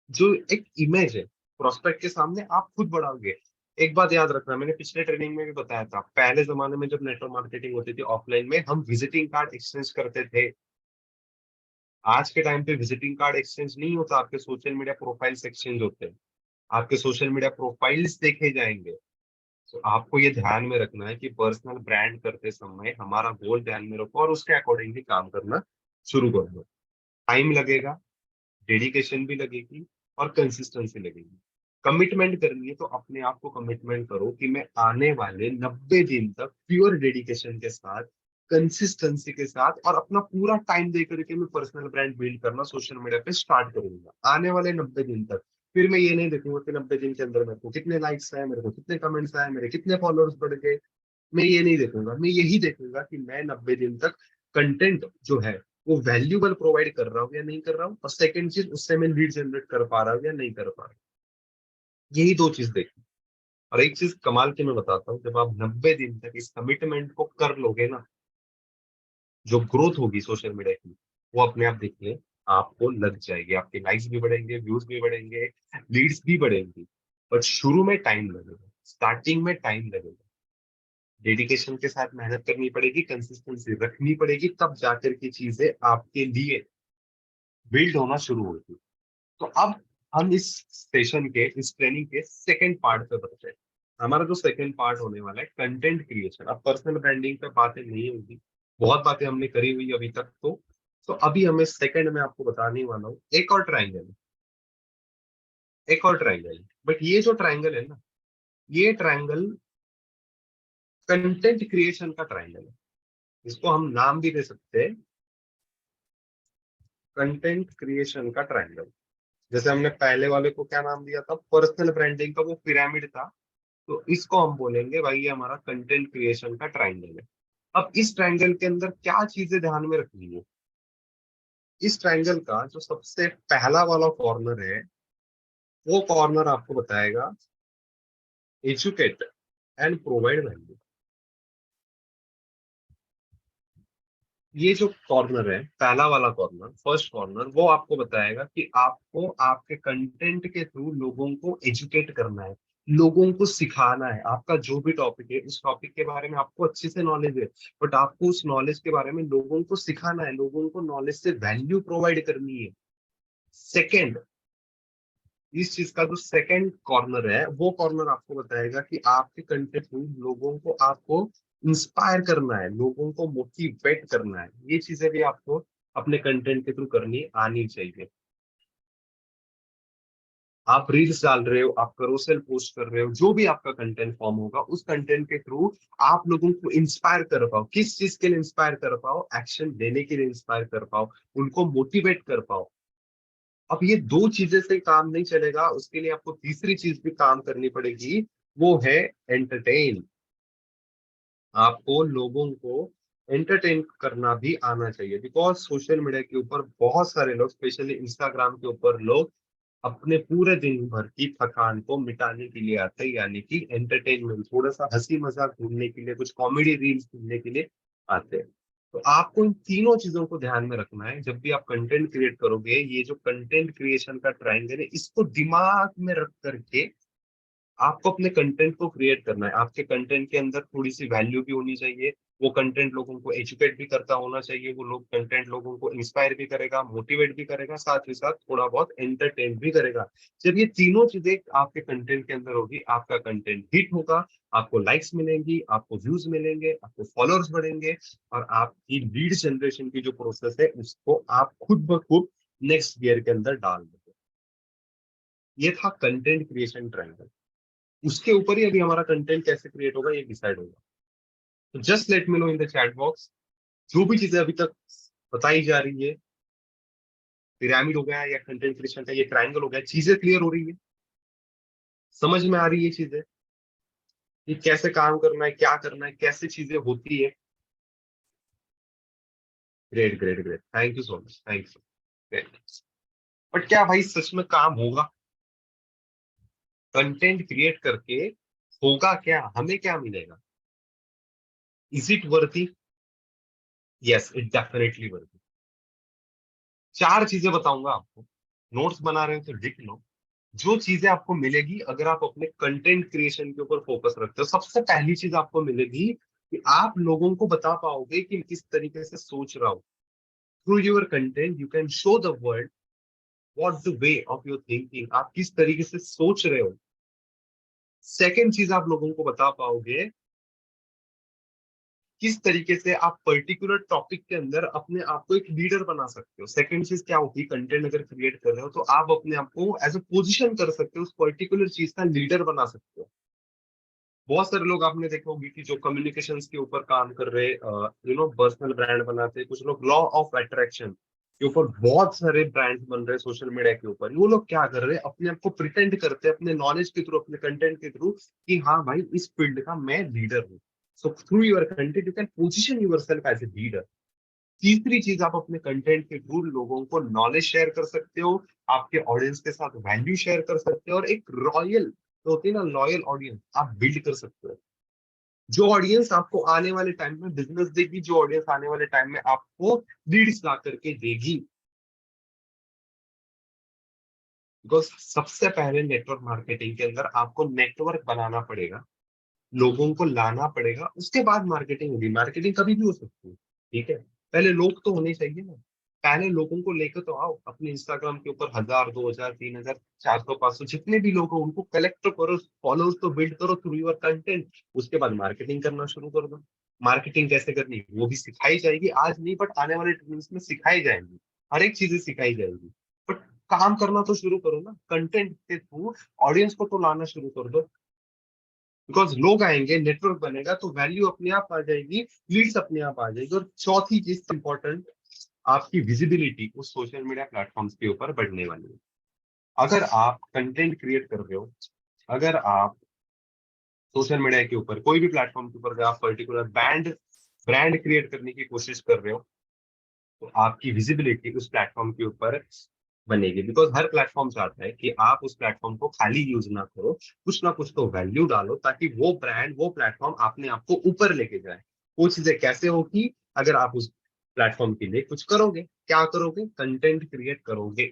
जो एक इमेज है प्रोस्पेक्ट के सामने आप खुद बढ़ाओगे। एक बात याद रखना, मैंने पिछले ट्रेनिंग में भी बताया था, पहले जमाने में जब नेटवर्क मार्केटिंग होती थी ऑफलाइन में, हम विजिटिंग कार्ड एक्सचेंज करते थे। आज के टाइम पे विजिटिंग कार्ड एक्सचेंज नहीं होता, आपके सोशल मीडिया प्रोफाइल्स एक्सचेंज होते हैं, आपके सोशल मीडिया प्रोफाइल्स देखे जाएंगे। तो आपको ये ध्यान में रखना है कि पर्सनल ब्रांड करते समय हमारा गोल ध्यान में रखो और उसके अकॉर्डिंगली काम करना शुरू कर दो। टाइम लगेगा, डेडिकेशन भी लगेगी और कंसिस्टेंसी लगेगी। कमिटमेंट करनी है तो अपने आप को कमिटमेंट करो कि मैं आने वाले 90 दिन तक प्योर डेडिकेशन के साथ, कंसिस्टेंसी के साथ और अपना पूरा टाइम दे करके मैं पर्सनल ब्रांड बिल्ड करना सोशल मीडिया पे स्टार्ट करूंगा आने वाले 90 दिन तक। फिर मैं ये नहीं देखूंगा कि 90 दिन के अंदर मेरे को कितने लाइक्स आए, मेरे को कितने कमेंट्स आए, मेरे कितने फॉलोअर्स बढ़ गए। मैं ये नहीं देखूंगा, मैं यही देखूंगा कि मैं 90 दिन तक कंटेंट जो है वो वैल्यूबल प्रोवाइड कर रहा हूँ या नहीं कर रहा हूँ, और सेकंड चीज उससे मैं लीड जनरेट कर पा रहा हूँ या नहीं कर पा रहा हूँ। यही दो चीज देखी। और एक चीज कमाल की मैं बताता हूँ, जब आप 90 दिन तक इस कमिटमेंट को कर लोगे ना, जो ग्रोथ होगी सोशल मीडिया की वो अपने आप देखिए आपको लग जाएगी। आपके लाइक्स भी बढ़ेंगे, व्यूज भी बढ़ेंगे, लीड्स भी बढ़ेंगी। बट शुरू में टाइम लगेगा, स्टार्टिंग में टाइम लगेगा, डेडिकेशन के साथ मेहनत करनी पड़ेगी, कंसिस्टेंसी रखनी पड़ेगी, तब जाकर की चीजें आपके लिए बिल्ड होना शुरू होगी। तो अब हम इस सेशन के, इस ट्रेनिंग के सेकंड पार्ट पे बढ़ते हैं। हमारा जो सेकंड पार्ट होने वाला है कंटेंट क्रिएशन। अब पर्सनल ब्रांडिंग पे बातें नहीं होगी, बहुत बातें हमने करी हुई अभी तक। तो अभी हमें सेकंड में आपको बताने वाला हूँ एक और ट्रायंगल, एक और ट्रायंगल। बट ये जो ट्रायंगल है ना, ये ट्रायंगल कंटेंट क्रिएशन का ट्रायंगल है। इसको हम नाम भी दे सकते हैं कंटेंट क्रिएशन का ट्रायंगल। जैसे हमने पहले वाले को क्या नाम दिया था, पर्सनल ब्रांडिंग का, वो पिरामिड था। तो इसको हम बोलेंगे भाई ये हमारा कंटेंट क्रिएशन का ट्रायंगल है। अब इस ट्रायंगल के अंदर क्या चीजें ध्यान में रखनी है। इस ट्रायंगल का जो सबसे पहला वाला कॉर्नर है, वो कॉर्नर आपको बताएगा एजुकेट एंड प्रोवाइड वैल्यू। ये जो कॉर्नर है, पहला वाला कॉर्नर, फर्स्ट कॉर्नर, वो आपको बताएगा कि आपको आपके कंटेंट के थ्रू लोगों को एजुकेट करना है, लोगों को सिखाना है। आपका जो भी टॉपिक है, उस टॉपिक के बारे में आपको अच्छे से नॉलेज है, बट आपको उस नॉलेज के बारे में लोगों को सिखाना है, लोगों को नॉलेज से वैल्यू प्रोवाइड करनी है। सेकेंड, इस चीज का जो सेकंड कॉर्नर है, वो कॉर्नर आपको बताएगा कि आपके कंटेंट थ्रू लोगों को आपको इंस्पायर करना है, लोगों को मोटिवेट करना है। ये चीजें भी आपको अपने कंटेंट के थ्रू करनी आनी चाहिए। आप रील्स डाल रहे हो, आप करोसेल पोस्ट कर रहे हो, जो भी आपका कंटेंट फॉर्म होगा, उस कंटेंट के थ्रू आप लोगों को इंस्पायर कर पाओ। किस चीज के लिए इंस्पायर कर पाओ, एक्शन लेने के लिए इंस्पायर कर पाओ, उनको मोटिवेट कर पाओ। अब ये दो चीजें से काम नहीं चलेगा, उसके लिए आपको तीसरी चीज भी काम करनी पड़ेगी, वो है एंटरटेन। आपको लोगों को एंटरटेन करना भी आना चाहिए, बिकॉज सोशल मीडिया के ऊपर बहुत सारे लोग, स्पेशली इंस्टाग्राम के ऊपर लोग अपने पूरे दिन भर की थकान को मिटाने के लिए आते हैं, यानी कि एंटरटेनमेंट, थोड़ा सा हंसी मजाक ढूंढने के लिए, कुछ कॉमेडी रील्स ढूंढने के लिए आते हैं। तो आपको इन तीनों चीजों को ध्यान में रखना है जब भी आप कंटेंट क्रिएट करोगे। ये जो कंटेंट क्रिएशन का ट्रायंगल है, इसको दिमाग में रख करके आपको अपने कंटेंट को क्रिएट करना है। आपके कंटेंट के अंदर थोड़ी सी वैल्यू भी होनी चाहिए, वो कंटेंट लोगों को एजुकेट भी करता होना चाहिए, वो लोग कंटेंट लोगों को इंस्पायर भी करेगा, मोटिवेट भी करेगा, साथ ही साथ थोड़ा बहुत एंटरटेन भी करेगा। जब ये तीनों चीजें आपके कंटेंट के अंदर होगी, आपका कंटेंट हिट होगा, आपको लाइक्स मिलेंगी, आपको व्यूज मिलेंगे, आपको फॉलोअर्स बढ़ेंगे, और आपकी लीड जनरेशन की जो प्रोसेस है उसको आप खुद ब खुद नेक्स्ट गियर के अंदर डाल दोगे। ये था कंटेंट क्रिएशन ट्रायंगल। उसके ऊपर ही अभी हमारा कंटेंट कैसे क्रिएट होगा ये डिसाइड होगा। तो just let me know in the chat box, जो भी चीजें अभी तक बताई जा रही है, पिरामिड हो गया या कंटेंट क्रिएशन का ये ट्रायंगल हो गया, चीजें क्लियर हो रही है, समझ में आ रही है चीजें कि कैसे काम करना है, क्या करना है, कैसे चीजें होती है। Great great great, thank you so much, thank you. Great. But क्या भाई सच में काम होगा कंटेंट क्रिएट करके? होगा क्या, हमें क्या मिलेगा? इज इट वर्दी? यस, इट डेफिनेटली वर्दी। चार चीजें बताऊंगा आपको, नोट्स बना रहे हो तो लिख लो। जो चीजें आपको मिलेगी अगर आप अपने कंटेंट क्रिएशन के ऊपर फोकस रखते हो, सबसे पहली चीज आपको मिलेगी कि आप लोगों को बता पाओगे कि किस तरीके से सोच रहा हूं। Through your content you can show the world what the way of your thinking, आप किस तरीके से सोच रहे हो। सेकेंड चीज आप लोगों को बता पाओगे किस तरीके से आप पर्टिकुलर टॉपिक के अंदर अपने आप को एक लीडर बना सकते हो। सेकंड चीज क्या होती है, कंटेंट अगर क्रिएट कर रहे हो तो आप अपने आप को एज अ पोजीशन कर सकते हो, उस पर्टिकुलर चीज का लीडर बना सकते हो। बहुत सारे लोग आपने देखा होगी कि जो कम्युनिकेशंस के ऊपर काम कर रहे, पर्सनल ब्रांड बनाते हैं, कुछ लोग लॉ ऑफ अट्रैक्शन के ऊपर बहुत सारे ब्रांड्स बन रहे हैं सोशल मीडिया के ऊपर। वो लोग क्या कर रहे हैं, अपने आप को प्रिटेंड करते हैं अपने नॉलेज के थ्रू, अपने कंटेंट के थ्रू कि हाँ भाई इस फील्ड का मैं लीडर हूँ। So through your content you can position yourself as a leader. तीसरी चीज, आप अपने कंटेंट के थ्रू लोगों को नॉलेज शेयर कर सकते हो, आपके ऑडियंस के साथ वैल्यू शेयर कर सकते हो, और एक रॉयल जो होती है ना, लॉयल ऑडियंस आप बिल्ड कर सकते हो। जो ऑडियंस आपको आने वाले टाइम में बिजनेस देगी, जो ऑडियंस आने वाले टाइम में आपको लीड्स ला करके देगी। बिकॉज सबसे पहले नेटवर्क मार्केटिंग के अंदर आपको नेटवर्क बनाना पड़ेगा, लोगों को लाना पड़ेगा, उसके बाद मार्केटिंग होगी। मार्केटिंग कभी भी हो सकती है, ठीक है, पहले लोग तो होने चाहिए ना। पहले लोगों को लेकर तो आओ, अपने इंस्टाग्राम के ऊपर 1000 2000 3000 400 500 जितने भी लोग हो उनको कलेक्ट तो करो, फॉलोअर्स तो बिल्ड करो थ्रू योर कंटेंट। उसके बाद मार्केटिंग करना शुरू कर दो। मार्केटिंग कैसे करनी है वो भी सिखाई जाएगी, आज नहीं बट आने वाले ट्रेनिंग्स में सिखाई जाएंगी, हर एक चीजें सिखाई जाएगी। बट काम करना तो शुरू करो ना, कंटेंट के थ्रू ऑडियंस को तो लाना शुरू कर दो। बिकॉज लोग आएंगे, नेटवर्क बनेगा, तो वैल्यू अपने आप आ जाएगी, लीड्स अपने आप आ जाएगी। और चौथी चीज इंपॉर्टेंट, आपकी विजिबिलिटी उस सोशल मीडिया प्लेटफॉर्म्स के ऊपर बढ़ने वाली है। अगर आप कंटेंट क्रिएट कर रहे हो, अगर आप सोशल मीडिया के ऊपर कोई भी प्लेटफॉर्म के ऊपर अगर आप पर्टिकुलर ब्रांड क्रिएट करने की कोशिश कर रहे हो, तो आपकी विजिबिलिटी उस प्लेटफॉर्म के ऊपर बनेगी। बिकॉज हर प्लेटफॉर्म चाहता है कि आप उस प्लेटफॉर्म को खाली यूज ना करो, कुछ ना कुछ तो वैल्यू डालो, ताकि वो ब्रांड वो प्लेटफॉर्म अपने आप को ऊपर लेके जाए। वो चीजें कैसे होगी, अगर आप उस प्लेटफॉर्म के लिए कुछ करोगे, क्या करोगे, कंटेंट क्रिएट करोगे,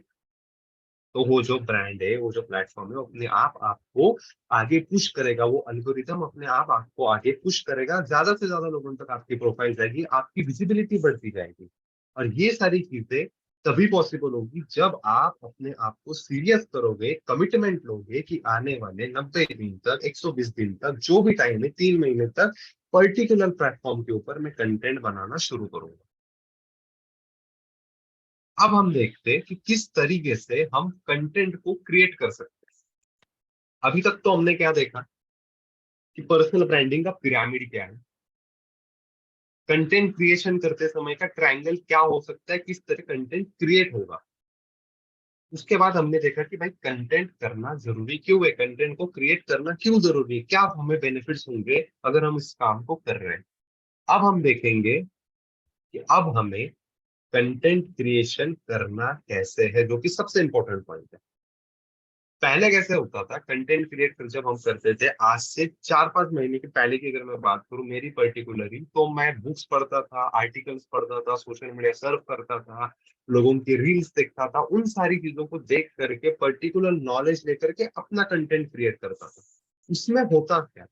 तो वो जो ब्रांड है, वो जो प्लेटफॉर्म है, वो अपने आप आपको आगे पुश करेगा। वो एल्गोरिदम अपने आप आपको आगे पुश करेगा, ज्यादा से ज्यादा लोगों तक आपकी प्रोफाइल जाएगी, आपकी विजिबिलिटी बढ़ती जाएगी। और ये सारी चीजें तभी पॉसिबल होगी जब आप अपने आप को सीरियस करोगे, कमिटमेंट लोगे कि आने वाले 90 दिन तक, 120 दिन तक, जो भी टाइम है, 3 महीने तक पर्टिकुलर प्लेटफॉर्म के ऊपर मैं कंटेंट बनाना शुरू करूंगा। अब हम देखते हैं कि किस तरीके से हम कंटेंट को क्रिएट कर सकते हैं। अभी तक तो हमने क्या देखा कि पर्सनल ब्रांडिंग का पिरामिड क्या है, कंटेंट क्रिएशन करते समय का ट्रायंगल क्या हो सकता है, किस तरह कंटेंट क्रिएट होगा। उसके बाद हमने देखा कि भाई कंटेंट करना जरूरी क्यों है, कंटेंट को क्रिएट करना क्यों जरूरी है, क्या हमें बेनिफिट्स होंगे अगर हम इस काम को कर रहे हैं। अब हम देखेंगे कि अब हमें कंटेंट क्रिएशन करना कैसे है, जो कि सबसे इंपॉर्टेंट पॉइंट है। पहले कैसे होता था कंटेंट क्रिएट कर जब हम करते थे, आज से 4-5 महीने के पहले की अगर मैं बात करूं मेरी पर्टिकुलरली, तो मैं बुक्स पढ़ता था, आर्टिकल्स पढ़ता था, सोशल मीडिया सर्फ करता था, लोगों की रील्स देखता था, उन सारी चीजों को देख करके पर्टिकुलर नॉलेज लेकर के अपना कंटेंट क्रिएट करता था। उसमें होता क्या,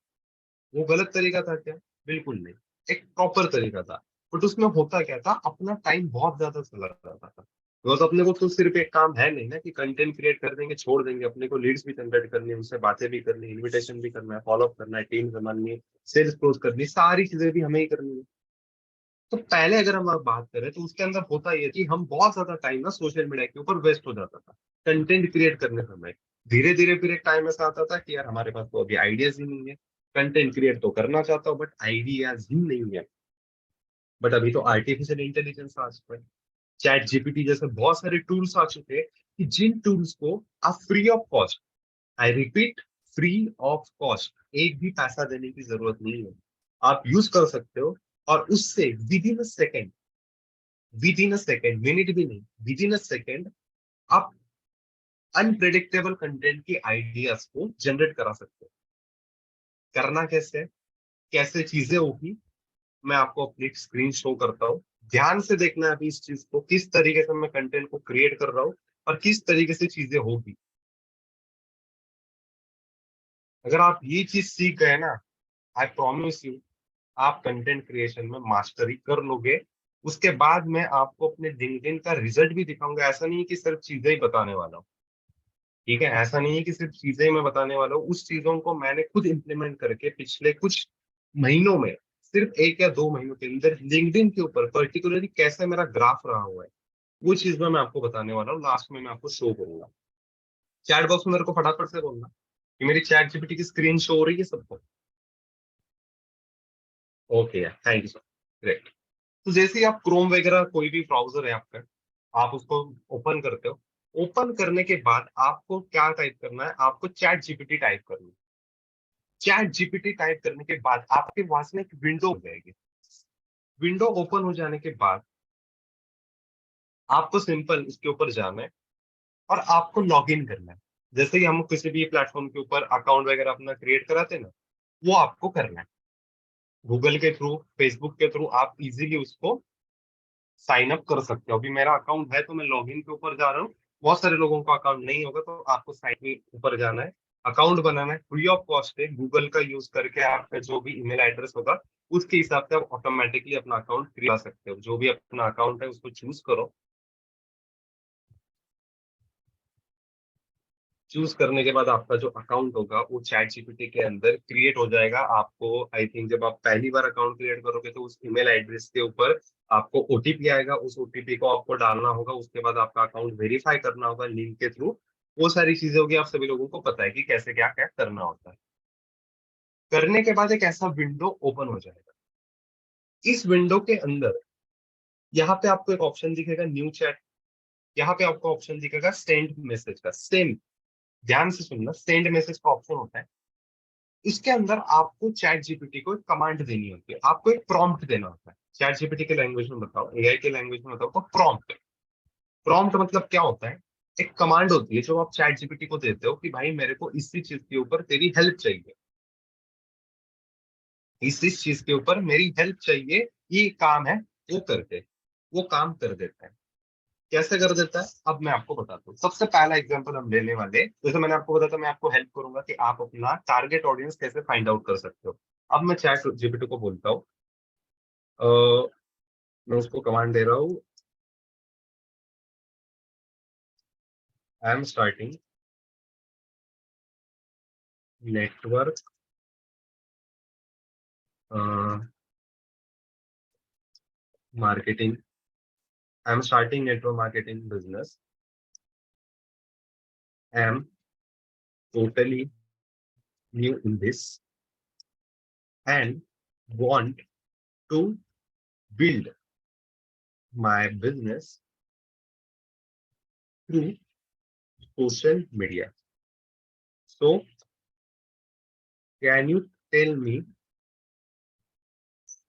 वो गलत तरीका था क्या, बिल्कुल नहीं, एक प्रॉपर तरीका था। बट उसमें होता क्या था, अपना टाइम बहुत ज्यादा चला जाता था। बिकॉज अपने को तो सिर्फ एक काम है नहीं ना कि कंटेंट क्रिएट कर देंगे छोड़ देंगे, अपने को लीड्स भी जनरेट करनी है, उनसे बातें भी करनी है, इन्विटेशन भी करना है, फॉलो अप करना है, टीम संभालनी है, सेल्स क्लोज करनी है, सारी चीजें भी हमें ही करनी है। तो पहले अगर हम आप बात करें तो उसके अंदर होता ये कि हम बहुत ज्यादा टाइम ना सोशल मीडिया के ऊपर वेस्ट हो जाता था कंटेंट क्रिएट करने समय। धीरे धीरे फिर एक टाइम ऐसा आता था कि यार हमारे पास तो अभी आइडियाज ही नहीं है, कंटेंट क्रिएट तो करना चाहता हूँ बट आइडियाज ही नहीं है। बट अभी तो आर्टिफिशियल इंटेलिजेंस आ चुका है, चैट जीपीटी जैसे बहुत सारे टूल्स आ चुके हैं कि जिन टूल्स को आप free of cost, I repeat, free of cost, एक भी पैसा देने की जरूरत नहीं है, आप यूज कर सकते हो। और उससे with in a second, minute भी नहीं, विद इन अ सेकेंड आप अनप्रेडिक्टेबल कंटेंट की आइडियाज को जनरेट करा सकते हो। करना कैसे है, कैसे चीजें होगी, मैं आपको अपनी स्क्रीन शो करता हूँ। ध्यान से देखना है अभी इस चीज को, किस तरीके से मैं कंटेंट को क्रिएट कर रहा हूँ और किस तरीके से चीजें होगी। अगर आप ये चीज सीख गए ना, आई प्रॉमिस यू, आप कंटेंट क्रिएशन में मास्टरी कर लोगे। उसके बाद मैं आपको अपने लिंक्डइन का रिजल्ट भी दिखाऊंगा। ऐसा नहीं है कि सिर्फ चीजें ही बताने वाला हूँ, ठीक है, ऐसा नहीं है कि सिर्फ चीजें ही मैं बताने वाला हूँ, उस चीजों को मैंने खुद इम्प्लीमेंट करके पिछले कुछ महीनों में सिर्फ 1 या 2 महीनों के अंदर लिंक्डइन के ऊपर पर्टिकुलरली कैसे मेरा ग्राफ रहा हुआ है, वो चीज मैं आपको बताने वाला हूँ। लास्ट में मैं आपको शो करूंगा। चैट बॉक्स में मेरे को फटाफट से बोलना कि मेरी चैट जीपीटी की स्क्रीन शो हो रही है सबको। ओके यार, थैंक यू सर, ग्रेट। तो जैसे ही आप क्रोम वगैरह कोई भी ब्राउजर है आपका, आप उसको ओपन करते हो। ओपन करने के बाद आपको क्या टाइप करना है, आपको चैट जीपीटी टाइप करना है। चैट जीपीटी टाइप करने के बाद आपके पास में एक विंडो हो जाएगी। विंडो ओपन हो जाने के बाद आपको सिंपल इसके ऊपर जाना है और आपको लॉग इन करना है। जैसे ही हम किसी भी प्लेटफॉर्म के ऊपर अकाउंट वगैरह अपना क्रिएट कराते हैं ना, वो आपको करना है। गूगल के थ्रू, फेसबुक के थ्रू आप इजीली उसको साइन अप कर सकते हो। अभी मेरा अकाउंट है तो मैं लॉगिन के ऊपर जा रहा हूँ। बहुत सारे लोगों का अकाउंट नहीं होगा तो आपको साइट के ऊपर जाना है, अकाउंट बनाना है, फ्री ऑफ कॉस्ट है। गूगल का यूज करके आपका जो भी ईमेल एड्रेस होगा उसके हिसाब से आप ऑटोमेटिकली अपना अकाउंट क्रिएट कर सकते हो। जो भी अपना अकाउंट है उसको चूज करो। चूज करने के बाद आपका जो अकाउंट होगा वो चैट जीपीटी के अंदर क्रिएट हो जाएगा। आपको आई थिंक जब आप पहली बार अकाउंट क्रिएट करोगे तो उस ईमेल एड्रेस के ऊपर आपको ओटीपी आएगा, उस ओटीपी को आपको डालना होगा। उसके बाद आपका अकाउंट वेरीफाई करना होगा लिंक के थ्रू। वो सारी चीजें होगी, आप सभी लोगों को पता है कि कैसे क्या क्या करना होता है। करने के बाद एक ऐसा विंडो ओपन हो जाएगा। इस विंडो के अंदर यहाँ पे आपको एक ऑप्शन दिखेगा न्यू चैट। यहाँ पे आपको ऑप्शन दिखेगा सेंड मैसेज का। सेम ध्यान से सुनना, सेंड मैसेज का ऑप्शन होता है। इसके अंदर आपको चैट जीपीटी को एक कमांड देनी होती है, आपको एक प्रॉम्प्ट देना होता है। चैट जीपीटी के लैंग्वेज में बताओ, एआई के लैंग्वेज में बताओ तो प्रॉम्प्ट। प्रॉम्प्ट मतलब क्या होता है? एक कमांड होती है जो आप चैट जीपीटी को देते हो कि भाई मेरे को इसी चीज के ऊपर तेरी हेल्प चाहिए, इस चीज के ऊपर मेरी हेल्प चाहिए, ये काम है, वो कर दे। वो काम कर देता है। कैसे कर देता है अब मैं आपको बताता हूँ। सबसे पहला एग्जांपल हम लेने वाले, जैसे मैंने आपको बताया था मैं आपको हेल्प करूंगा कि आप अपना टारगेट ऑडियंस कैसे फाइंड आउट कर सकते हो। अब मैं चैट जीपीटी को बोलता हूँ, अ, मैं उसको कमांड दे रहा हूँ, I am starting network marketing, I am starting network marketing business, I am totally new in this and want to build my business through social media. So can you tell me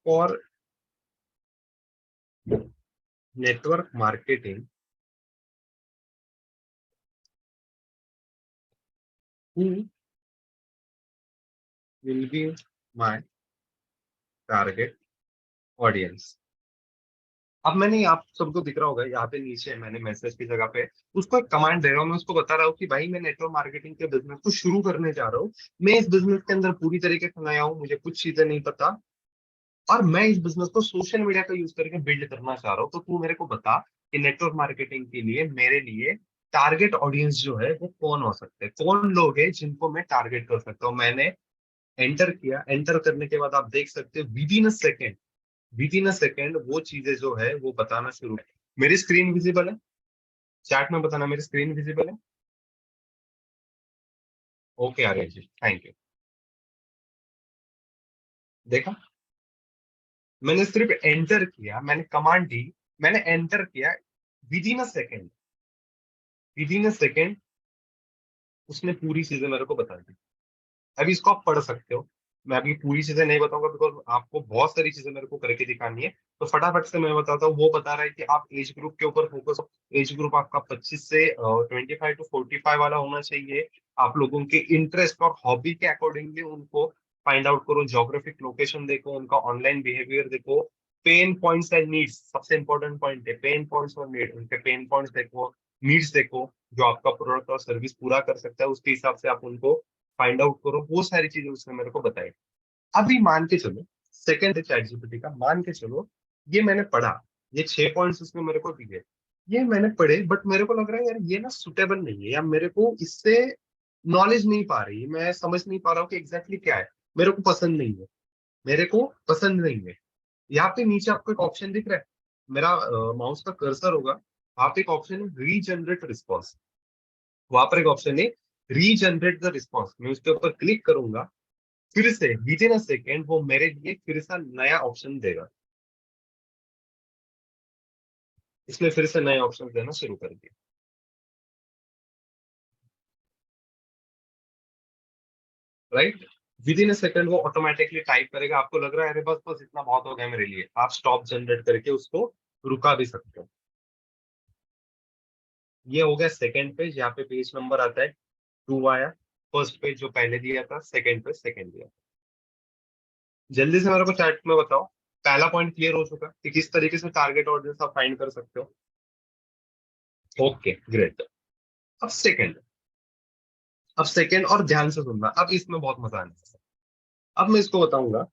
for network marketing who will be my target audience? अब मैंने आप सबको दिख रहा होगा यहाँ पे नीचे मैंने मैसेज की जगह पे उसको एक कमांड दे रहा हूँ। मैं उसको बता रहा हूँ कि भाई मैं नेटवर्क मार्केटिंग के बिजनेस को शुरू करने जा रहा हूँ। मैं इस बिजनेस के अंदर पूरी तरीके से नया हूँ, मुझे कुछ चीजें नहीं पता, और मैं इस बिजनेस को सोशल मीडिया का यूज करके बिल्ड करना चाह रहा हूँ। तो तू मेरे को बता कि नेटवर्क मार्केटिंग के लिए मेरे लिए टारगेट ऑडियंस जो है वो कौन हो सकते हैं, कौन लोग हैं जिनको मैं टारगेट कर सकता हूँ। मैंने एंटर किया। एंटर करने के बाद आप देख सकते हो विद इन अ सेकेंड वो चीजें जो है वो बताना शुरू। मेरी स्क्रीन विजिबल है? चैट में बताना मेरी स्क्रीन विजिबल है। Okay Aryan ji, thank you. देखा, मैंने सिर्फ एंटर किया, मैंने कमांड दी, मैंने एंटर किया, with in a second, with in a second उसने पूरी चीजें मेरे को बता दी। अभी इसको आप पढ़ सकते हो। मैं अभी पूरी चीजें नहीं बताऊंगा बिकॉज आपको बहुत सारी चीजें मेरे को करके दिखानी है। तो फटाफट से मैं बताता हूँ। वो बता रहा है कि आप एज ग्रुप के ऊपर फोकस, एज ग्रुप आपका 25 से 25 to 45 वाला होना चाहिए। आप लोगों के इंटरेस्ट और हॉबी के अकॉर्डिंगली उनको फाइंड आउट करो। जोग्राफिक लोकेशन देखो, उनका ऑनलाइन बिहेवियर देखो, पेन पॉइंट्स एंड नीड्स सबसे इंपॉर्टेंट पॉइंट है। पेन पॉइंट्स और नीड, उनके पेन पॉइंट्स देखो, नीड्स देखो, जो आपका प्रोडक्ट और सर्विस पूरा कर सकता है उसके हिसाब से आप उनको फाइंड आउट करो। वो सारी चीजें उसने मेरे को बताई। अभी मान के चलो, सेकंड है चैट जीपीटी का, मान के चलो ये मैंने पढ़ा, ये 6 पॉइंट्स उसने मेरे को दिए, ये मैंने पढ़े, बट मेरे को लग रहा है यार ये ना सुटेबल नहीं है, या मेरे को इससे नॉलेज नहीं पा रही, मैं समझ नहीं पा रहा हूँ कि एग्जैक्टली क्या है, मेरे को पसंद नहीं है। मेरे को पसंद नहीं है। यहाँ पे नीचे आपको एक ऑप्शन दिख रहा है, मेरा माउस का कर्सर होगा, वहां पे एक ऑप्शन है रीजनरेट रिस्पॉन्स, वहां पर एक ऑप्शन है रीजनरेट द रिस्पॉन्स। मैं उसके ऊपर क्लिक करूंगा, फिर से विद इन अ सेकेंड वो मेरे लिए फिर से नया ऑप्शन देगा। इसमें फिर से नए ऑप्शन देना शुरू कर दिया, right. With in a second वो ऑटोमेटिकली टाइप करेगा। आपको लग रहा है अरे बस बस इतना बहुत हो गया मेरे लिए, आप स्टॉप जनरेट करके उसको रुका भी सकते हो। ये हो गया सेकंड पेज, यहाँ पे पेज नंबर आता है 2 आया। फर्स्ट पेज जो पहले दिया था, सेकंड पेज सेकंड दिया। जल्दी से मेरे को चैट में बताओ, पहला पॉइंट क्लियर हो चुका कि किस तरीके से टारगेट ऑडियंस आप फाइंड कर सकते हो। Okay great. अब सेकंड, अब सेकंड और ध्यान से सुनना, अब इसमें बहुत मजा आने वाला है। अब मैं इसको बताऊंगा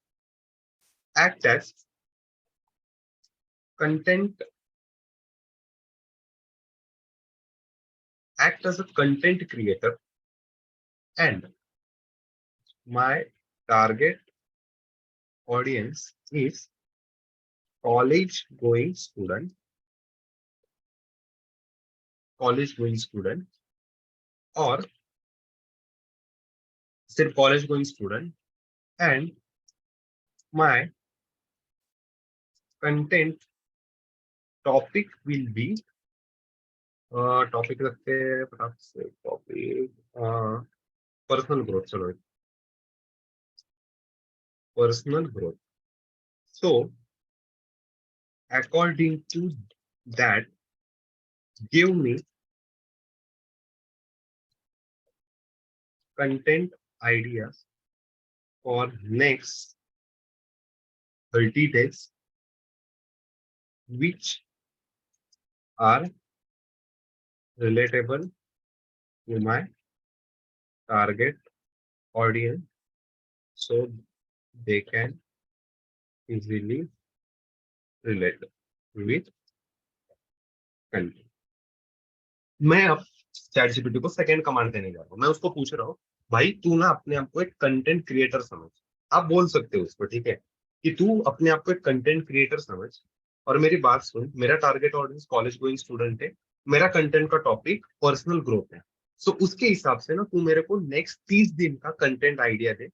act as content, act as a content creator and my target audience is college going student, college going student और सिर्फ college going student and my content topic will be topic रखते हैं फटाक से, टॉपिक पर्सनल ग्रोथ, चलो personal growth. So according to that give me content ideas for next 30 days which are relatable to my target audience so they can easily relate with content। मैं अब chat GPT को second command देने जा रहा हूँ। मैं उसको पूछ रहा हूँ भाई तू ना अपने आप को एक कंटेंट क्रिएटर समझ। आप बोल सकते हो उसको, ठीक है, कि तू अपने आप को एक कंटेंट क्रिएटर समझ और मेरी बात सुन। मेरा target audience college going student है, मेरा कंटेंट का टॉपिक पर्सनल ग्रोथ है। सो उसके हिसाब से ना तू मेरे को नेक्स्ट 30 दिन का कंटेंट आइडिया दे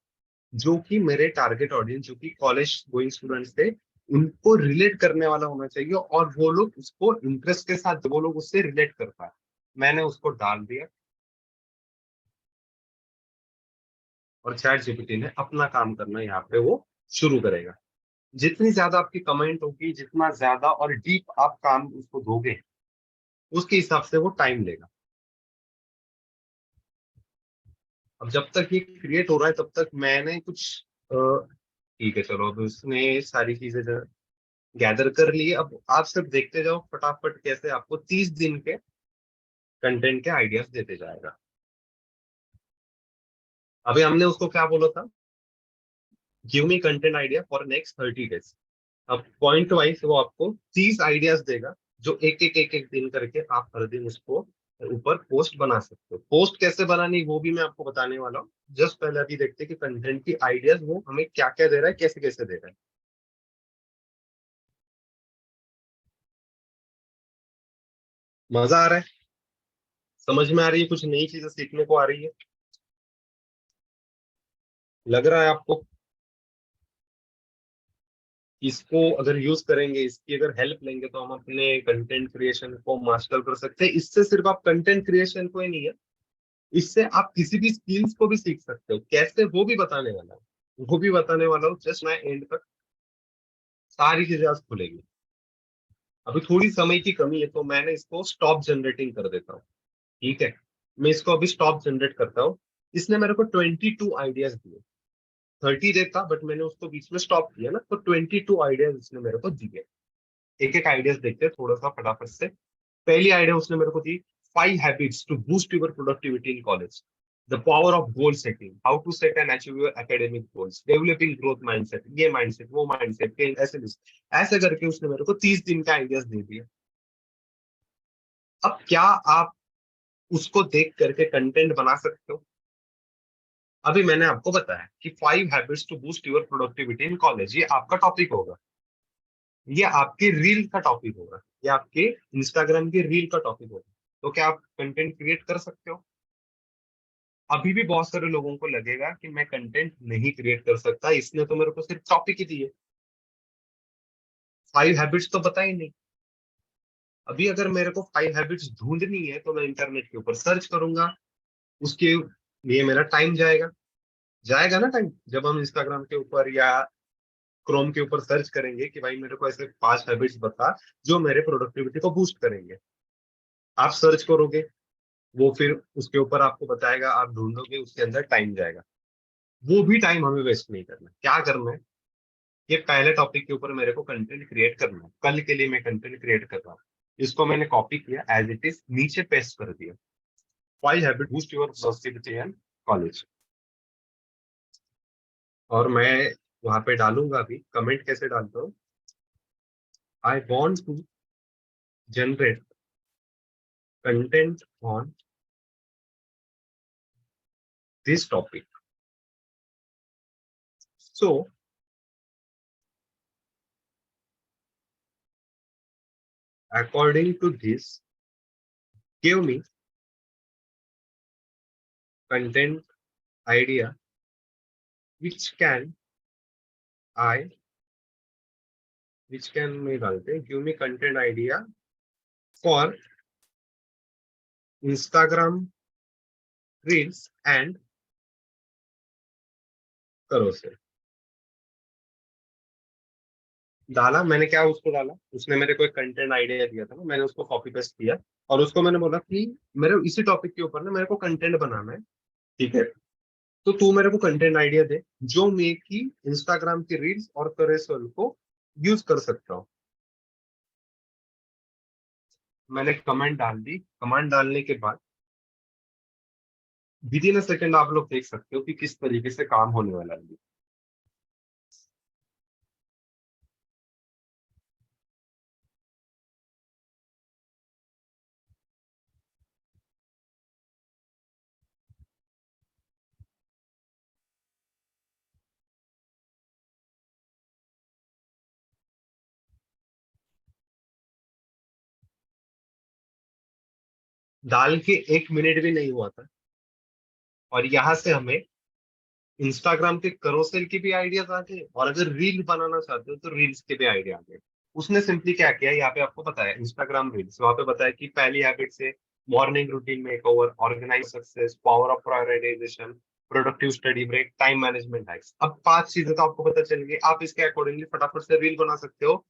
जो कि मेरे टारगेट ऑडियंस जो कि कॉलेज गोइंग स्टूडेंट्स थे उनको रिलेट करने वाला होना चाहिए और वो लोग उसको इंटरेस्ट के साथ, वो लोग उससे रिलेट कर पाए। मैंने उसको डाल दिया और चैट जीपीटी ने अपना काम करना यहाँ पे वो शुरू करेगा। जितनी ज्यादा आपकी कमेंट होगी, जितना ज्यादा और डीप आप काम उसको दोगे, उसके हिसाब से वो टाइम लेगा। अब जब तक ये क्रिएट हो रहा है तब तक मैंने कुछ ठीक है चलो, अब उसने सारी चीजें गैदर कर ली। अब आप सिर्फ देखते जाओ फटाफट कैसे आपको 30 दिन के कंटेंट के आइडियाज देते जाएगा। अभी हमने उसको क्या बोला था, give me content idea for next 30 days। अब पॉइंट वाइज वो आपको 30 आइडियाज देगा जो एक एक दिन करके आप हर दिन उसको ऊपर पोस्ट बना सकते हो। पोस्ट कैसे बनानी वो भी मैं आपको बताने वाला हूँ। जस्ट पहले अभी देखते हैं कि कंटेंट की आइडियाज वो हमें क्या क्या दे रहा है, कैसे कैसे दे रहा है। मजा आ रहा है, समझ में आ रही है, कुछ नई चीजें सीखने को आ रही है, लग रहा है आपको इसको अगर यूज करेंगे, इसकी अगर हेल्प लेंगे तो हम अपने कंटेंट क्रिएशन को मास्टर कर सकते हैं। इससे सिर्फ आप कंटेंट क्रिएशन को ही नहीं है, इससे आप किसी भी स्किल्स को भी सीख सकते हो। कैसे वो भी बताने वाला हूँ, वो भी बताने वाला हूँ। जस्ट मैं एंड तक सारी चीजें आज खुलेगी। अभी थोड़ी समय की कमी है तो मैंने इसको स्टॉप जनरेटिंग कर देता हूँ, ठीक है। मैं इसको अभी स्टॉप जनरेट करता हूँ। इसने मेरे को 22 आइडियाज दिए। 30 देता बट मैंने उसको बीच में स्टॉप किया ना, तो 22 आइडियाज इसने मेरे को दिए। एक एक आइडियाज देखते हैं थोड़ा सा फटाफट से। पहली आइडिया उसने मेरे को दी, 5 habits to boost your productivity in college, the power of goal setting, how to set and achieve your academic goals, developing growth mindset, ये माइंडसेट वो माइंडसेट, ऐसे लिस्ट ऐसे करके उसने मेरे को 30 दिन का आइडियाज दे दिए। अब क्या आप उसको देख करके कंटेंट बना सकते हो? अभी मैंने आपको बताया कि 5 habits to boost your productivity in college, ये आपका टॉपिक होगा, ये आपके रील का टॉपिक होगा, ये आपके इंस्टाग्राम के रील का टॉपिक होगा। तो क्या आप कंटेंट क्रिएट कर सकते हो? अभी भी बहुत सारे लोगों को लगेगा कि मैं कंटेंट नहीं क्रिएट कर सकता, इसने तो मेरे को सिर्फ टॉपिक ही दिए, 5 हैबिट्स तो पता ही नहीं। अभी अगर मेरे को 5 हैबिट्स ढूंढनी है तो मैं इंटरनेट के ऊपर सर्च करूंगा, उसके लिए मेरा टाइम जाएगा, जाएगा ना टाइम, जब हम इंस्टाग्राम के ऊपर या क्रोम के ऊपर सर्च करेंगे कि भाई मेरे को ऐसे 5 हैबिट्स बता जो मेरे प्रोडक्टिविटी को बूस्ट करेंगे। आप सर्च करोगे, वो फिर उसके ऊपर आपको बताएगा, आप ढूंढोगे, उसके अंदर टाइम जाएगा। वो भी टाइम हमें वेस्ट नहीं करना। क्या करना है, ये पहले टॉपिक के ऊपर मेरे को कंटेंट क्रिएट करना है, कल के लिए मैं कंटेंट क्रिएट कर रहा हूँ। इसको मैंने कॉपी किया, एज इट इज नीचे पेस्ट कर दिया, 5 habit boost your productivity and college. और मैं वहां पे डालूंगा, अभी कमेंट कैसे डालता हूँ, I want to generate content on this topic, so according to this, give me content idea which can I which can मैं डालते, give me content idea for Instagram Reels and Carousel। डाला मैंने, क्या उसको डाला, उसने मेरे को एक कंटेंट आइडिया दिया था ना, मैंने उसको कॉपी पेस्ट किया और उसको मैंने बोला कि मेरे इसी टॉपिक के ऊपर ना मेरे को कंटेंट बनाना है, ठीक है, तो तू मेरे को कंटेंट आइडिया दे जो मैं कि इंस्टाग्राम की रील्स और कैरोसेल को यूज कर सकता हूँ। मैंने कमेंट डाल दी, कमांड डालने के बाद विद इन अ सेकंड आप लोग देख सकते हो कि किस तरीके से काम होने वाला है। डाल के 1 मिनट भी नहीं हुआ था और यहाँ से हमें इंस्टाग्राम के करोसेल की भी आइडियाज आ गए, और अगर रील बनाना चाहते हो तो रील्स के भी आइडिया आ गए। उसने सिंपली क्या किया, यहाँ पे आपको पता है इंस्टाग्राम रील्स, वहां पे बताया कि पहली हैबिट से morning routine makeover, organise success, power of prioritisation, productive study break, time management hacks. अब 5 चीजें तो आपको पता चल गई, आप इसके अकॉर्डिंगली फटाफट से रील बना सकते हो।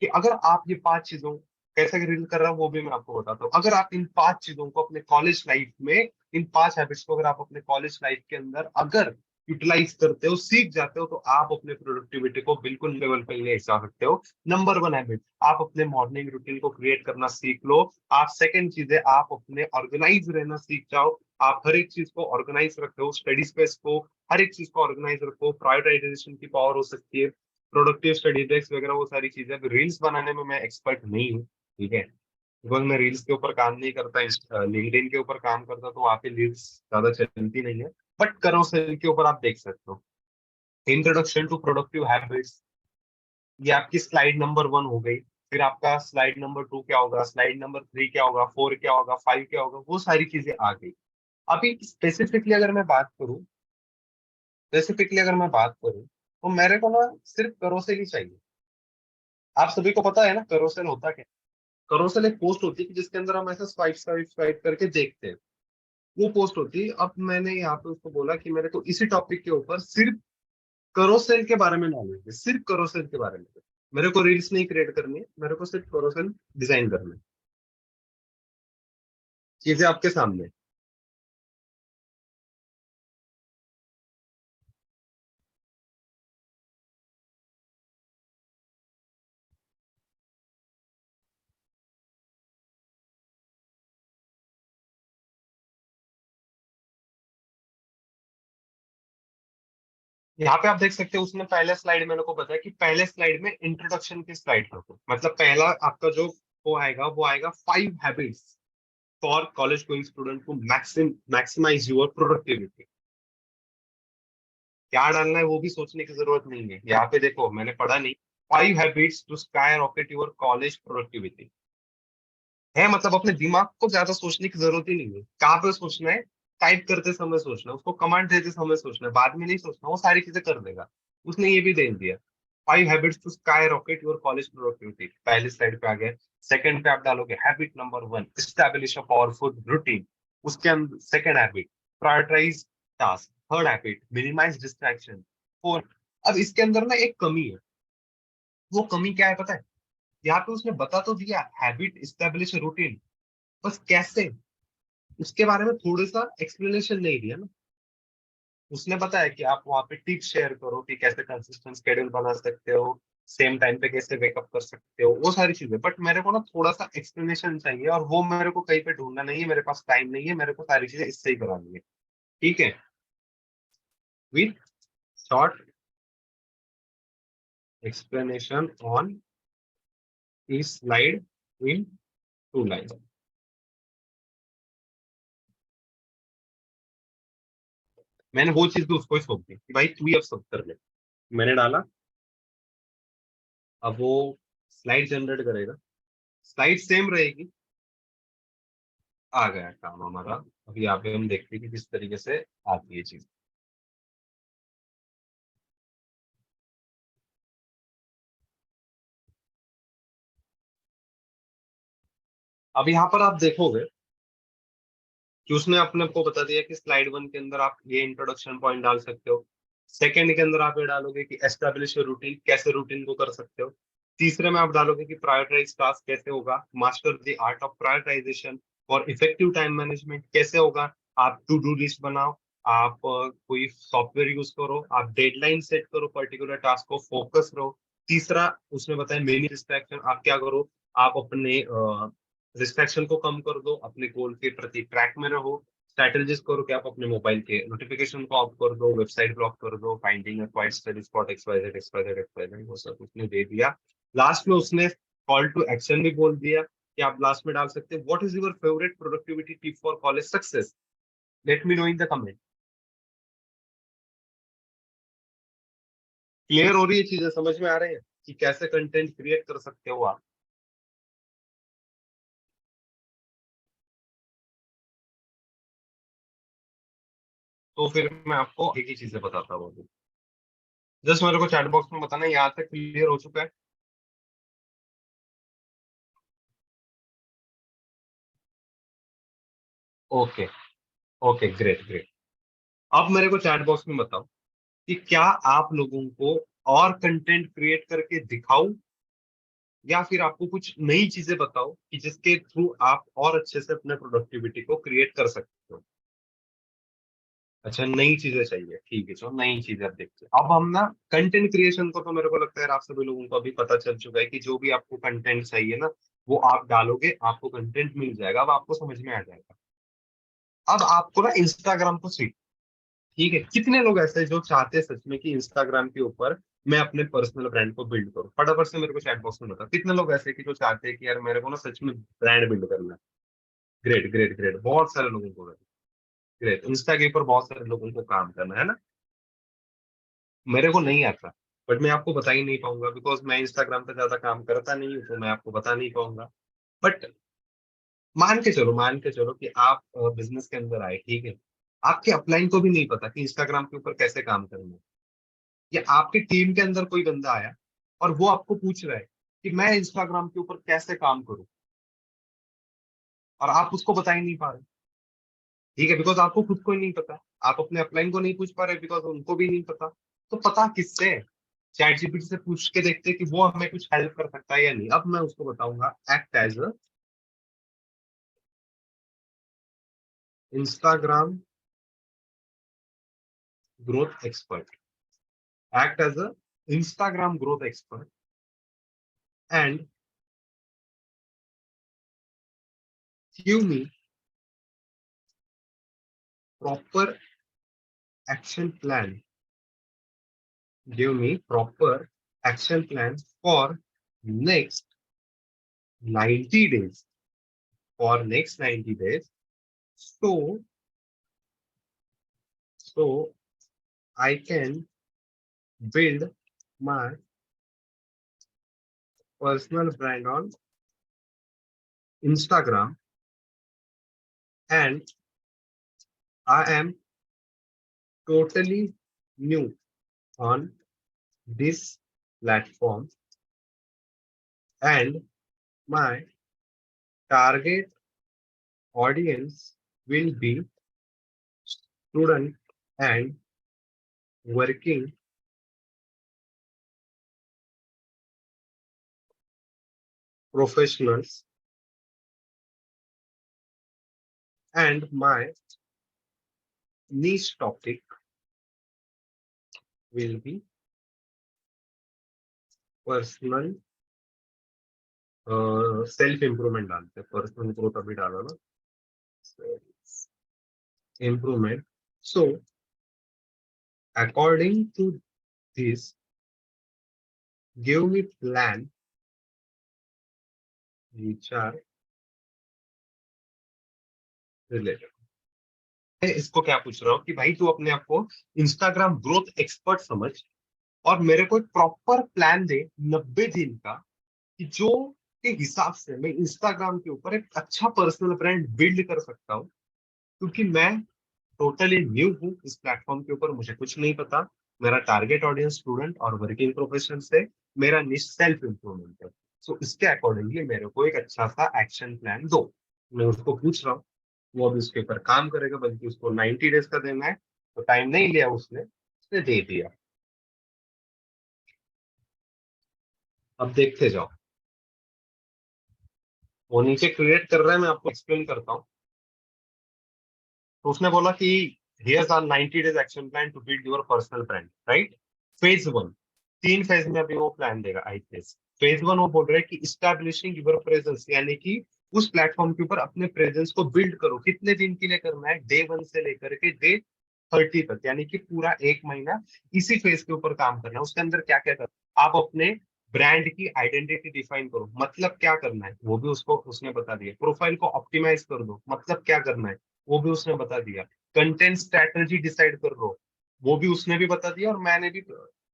कि अगर आप ये 5 चीजों कैसे रील कर रहा हूँ वो भी मैं आपको बताता हूँ। अगर आप इन 5 चीजों को अपने कॉलेज लाइफ में, इन 5 हैबिट्स को अगर आप अपने कॉलेज लाइफ के अंदर अगर यूटिलाइज करते हो, सीख जाते हो, तो आप अपने प्रोडक्टिविटी को बिल्कुल लेवल पे ले जा सकते हो। नंबर 1 हैबिट, आप अपने मॉर्निंग रूटीन को क्रिएट करना सीख लो। आप सेकंड चीज है, आप अपने ऑर्गेनाइज रहना सीख जाओ। आप हर एक चीज को ऑर्गेनाइज रखो, स्टडी स्पेस को हर एक चीज को ऑर्गेनाइज रखो। प्रायोरिटाइजेशन की पावर हो सकती है, प्रोडक्टिव स्टडी ब्रेक्स वगैरह, वो सारी चीजें। रील्स बनाने में मैं एक्सपर्ट नहीं हूँ, ठीक है, बिकॉज मैं रील्स के ऊपर काम नहीं करता, लिंक्डइन के ऊपर काम करता, तो वहाँ पे रील्स ज्यादा चलती नहीं है। बट करोसेल के ऊपर आप देख सकते हो, इंट्रोडक्शन टू प्रोडक्टिव हैबिट्स, ये आपकी स्लाइड नंबर 1 हो गई। फिर आपका स्लाइड नंबर 2 क्या होगा, स्लाइड नंबर 3 क्या होगा, 4 क्या होगा, 5 क्या होगा, वो सारी चीजें आ गई। अभी स्पेसिफिकली अगर मैं बात करूं, तो मेरे को ना सिर्फ करोसेल ही चाहिए। आप सभी को पता है ना करोसेल होता क्या। करोसेल एक पोस्ट होती है कि जिसके अंदर हम ऐसा स्वाइप स्वाइप स्वाइप करके देखते हैं, वो पोस्ट होती है। अब मैंने यहाँ पे उसको बोला कि मेरे को इसी टॉपिक के ऊपर सिर्फ करोसेल के बारे में नॉलेज है, सिर्फ करोसेल के बारे में। मेरे को रील्स नहीं क्रिएट करनी है, मेरे को सिर्फ करोसेल डिजाइन करना है। चीजें आपके सामने। यहाँ पे आप देख सकते हो, उसने पहले स्लाइड मेरे को बताया कि पहले स्लाइड में इंट्रोडक्शन की स्लाइड रखो, मतलब पहला आपका जो वो आएगा 5 habits for college going student to maximise your productivity. क्या डालना है वो भी सोचने की जरूरत नहीं है। यहाँ पे देखो मैंने पढ़ा नहीं, 5 habits to skyrocket your college productivity है, मतलब अपने दिमाग को ज्यादा सोचने की जरूरत ही नहीं है। कहाँ पे सोचना है? टाइप करते समय सोचना है, उसको कमांड देते समय सोचना है, बाद में नहीं सोचना, वो सारी चीजें कर देगा। उसने ये भी दे दिया, 5 habits to skyrocket your college productivity, पहले स्लाइड पे आ गए। सेकंड पे आप डालोगे habit number 1, establish a powerful routine. उसके अंदर second habit, prioritise task. Third habit, minimise distraction. Fourth, अब इसके अंदर ना एक कमी है। वो कमी क्या है पता है? यहाँ पे उसने बता तो दिया हैबिट इस्टेब्लिश रूटीन, बस कैसे, उसके बारे में थोड़ा सा एक्सप्लेनेशन नहीं दिया ना। उसने बताया कि आप वहाँ पे टिप्स शेयर करो कि कैसे कंसिस्टेंट स्केड्यूल बना सकते हो, सेम टाइम पे कैसे वेकअप कर सकते हो, वो सारी चीजें। बट मेरे को ना थोड़ा सा एक्सप्लेनेशन चाहिए, और वो मेरे को कहीं पे ढूंढना नहीं है, मेरे पास टाइम नहीं है, मेरे को सारी चीजें इससे ही करानी है। ठीक है, विथ शॉर्ट एक्सप्लेनेशन ऑन इस स्लाइड इन 2 लाइन। मैंने वो चीज भी उसको ही सौंप दी कि भाई तू ही अब सब कर ले। मैंने डाला, अब वो स्लाइड जनरेट करेगा, स्लाइड सेम रहेगी। आ गया काम हमारा। अब यहाँ पे हम देखते हैं कि किस तरीके से आती है चीज। अब यहाँ पर आप देखोगे कि उसने अपने को बता दिया कि स्लाइड 1 के अंदर आप ये इंट्रोडक्शन पॉइंट डाल सकते हो। सेकंड के अंदर आप ये डालोगे कि एस्टेब्लिश रूटीन, कैसे रूटीन को कर सकते हो। तीसरे में आप डालोगे कि प्रायोरिटाइज टास्क कैसे होगा, master the art of prioritisation और इफेक्टिव टाइम मैनेजमेंट कैसे होगा। आप टू डू लिस्ट बनाओ, आप कोई सॉफ्टवेयर यूज करो, आप डेडलाइन सेट करो, पर्टिकुलर टास्क को फोकस रहो। तीसरा उसने बताया मेनी डिस्ट्रैक्शन, आप क्या करो, आप अपने डिस्ट्रैक्शन को कम कर दो, अपने गोल के प्रति ट्रैक में रहो। स्ट्रैटेजीज करो कि आप अपने मोबाइल के नोटिफिकेशन को ऑफ कर दो, वेबसाइट ब्लॉक कर दो, finding a quite study spot XYZ XYZ XYZ, वो सब उसने दे दिया। लास्ट में उसने कॉल टू एक्शन भी बोल दिया कि आप लास्ट में डाल सकते हैं what is your favourite productivity tip for college success, let me know in the comment. Clear हो रही है चीजें, समझ में आ रहे हैं कि कैसे कंटेंट क्रिएट कर सकते हो आप। तो फिर मैं आपको एक ही चीजें बताता हूँ। जस्ट मेरे को चैट बॉक्स में बताना यहाँ तक क्लियर हो चुका है। Okay, okay, great great. अब मेरे को चैट बॉक्स में बताओ कि क्या आप लोगों को और कंटेंट क्रिएट करके दिखाऊं, या फिर आपको कुछ नई चीजें बताओ कि जिसके थ्रू आप और अच्छे से अपने प्रोडक्टिविटी को क्रिएट कर सकते हो। अच्छा, नई चीजें चाहिए, ठीक है, चलो नई चीजें अब देखते हैं। अब हम ना कंटेंट क्रिएशन को तो मेरे को लगता है यार आप सभी लोगों को अभी पता चल चुका है कि जो भी आपको कंटेंट चाहिए ना, वो आप डालोगे, आपको कंटेंट मिल जाएगा, अब आपको समझ में आ जाएगा। अब आपको ना इंस्टाग्राम को सीख, ठीक है, कितने लोग ऐसे हैं जो चाहते हैं सच में कि इंस्टाग्राम के ऊपर मैं अपने पर्सनल ब्रांड को बिल्ड करूं? फटाफट से मेरे को चैट बॉक्स में बता, कितने लोग ऐसे हैं कि जो चाहते हैं कि यार मेरे को ना सच में ब्रांड बिल्ड करना है? ग्रेट ग्रेट ग्रेट, बहुत सारे लोगों को। ग्रेट, इंस्टा के ऊपर बहुत सारे लोगों को काम करना है ना। मेरे को नहीं आता, बट मैं आपको बता ही नहीं पाऊंगा बिकॉज मैं इंस्टाग्राम पे ज्यादा काम करता नहीं हूँ, तो मैं आपको बता नहीं पाऊंगा। बट मान के चलो कि आप बिजनेस के अंदर आए, ठीक है, आपके अपलाइन को भी नहीं पता कि इंस्टाग्राम के ऊपर कैसे काम करना है। या आपकी टीम के अंदर कोई बंदा आया और वो आपको पूछ रहा है कि मैं इंस्टाग्राम के ऊपर कैसे काम करूं, और आप उसको बता ही नहीं पा रहे। ठीक है, बिकॉज आपको खुद को ही नहीं पता, आप अपने अपलाइन को नहीं पूछ पा रहे बिकॉज उनको भी नहीं पता। तो पता किससे है? चैट जीपीटी से पूछ के देखते हैं कि वो हमें कुछ हेल्प कर सकता है या नहीं। अब मैं उसको बताऊंगा act as a Instagram growth expert, act as a Instagram growth expert and give me proper action plan, give me proper action plan for next 90 days, for next 90 days, so I can build my personal brand on Instagram, and I am totally new on this platform, and my target audience will be student and working professionals, and my niche topic will be personal self improvement डालते हैं, personal growth अभी डाला ना, improvement. So according to this, give me plan which are related. मैं इसको क्या पूछ रहा हूँ कि भाई तू अपने आप को इंस्टाग्राम ग्रोथ एक्सपर्ट समझ और मेरे को एक प्रॉपर प्लान दे 90 दिन का, कि जो के हिसाब से मैं इंस्टाग्राम के ऊपर एक अच्छा पर्सनल ब्रांड बिल्ड कर सकता हूँ, क्योंकि मैं टोटली न्यू हूँ इस प्लेटफॉर्म के ऊपर, मुझे कुछ नहीं पता. मेरा टारगेट ऑडियंस स्टूडेंट और वर्किंग प्रोफेशन से, मेरा निश सेल्फ इम्प्रूवमेंट है. सो इसके अकॉर्डिंगली मेरे को एक अच्छा सा एक्शन प्लान दो. मैं उसको पूछ रहा हूँ, वो अभी उसके ऊपर काम करेगा, बल्कि उसको 90 डेज का देना है, तो टाइम नहीं लिया उसने, उसने दे दिया. अब देखते जाओ, वो नीचे क्रिएट कर रहा है, मैं आपको एक्सप्लेन करता हूँ. तो उसने बोला कि here's our 90 days action plan to build your personal brand, right? Phase 1, 3 phase में अभी वो प्लान देगा. आई फेज, फेज 1 वो बोल रहा है कि इस्टेब्लिशिंग योर प्रेजेंस, यानी कि उस प्लेटफॉर्म के ऊपर अपने प्रेजेंस को बिल्ड करो. कितने दिन के लिए करना है? डे 1 से लेकर के डे 30 तक, यानी कि पूरा 1 महीना इसी फेज के ऊपर काम करना है. उसके अंदर क्या क्या करना, आप अपने ब्रांड की आइडेंटिटी डिफाइन करो, मतलब क्या करना है वो भी उसको उसने बता दिया. प्रोफाइल को ऑप्टिमाइज कर दो, मतलब क्या करना है वो भी उसने बता दिया. कंटेंट स्ट्रेटजी डिसाइड कर लो, वो भी उसने भी बता दिया, और मैंने भी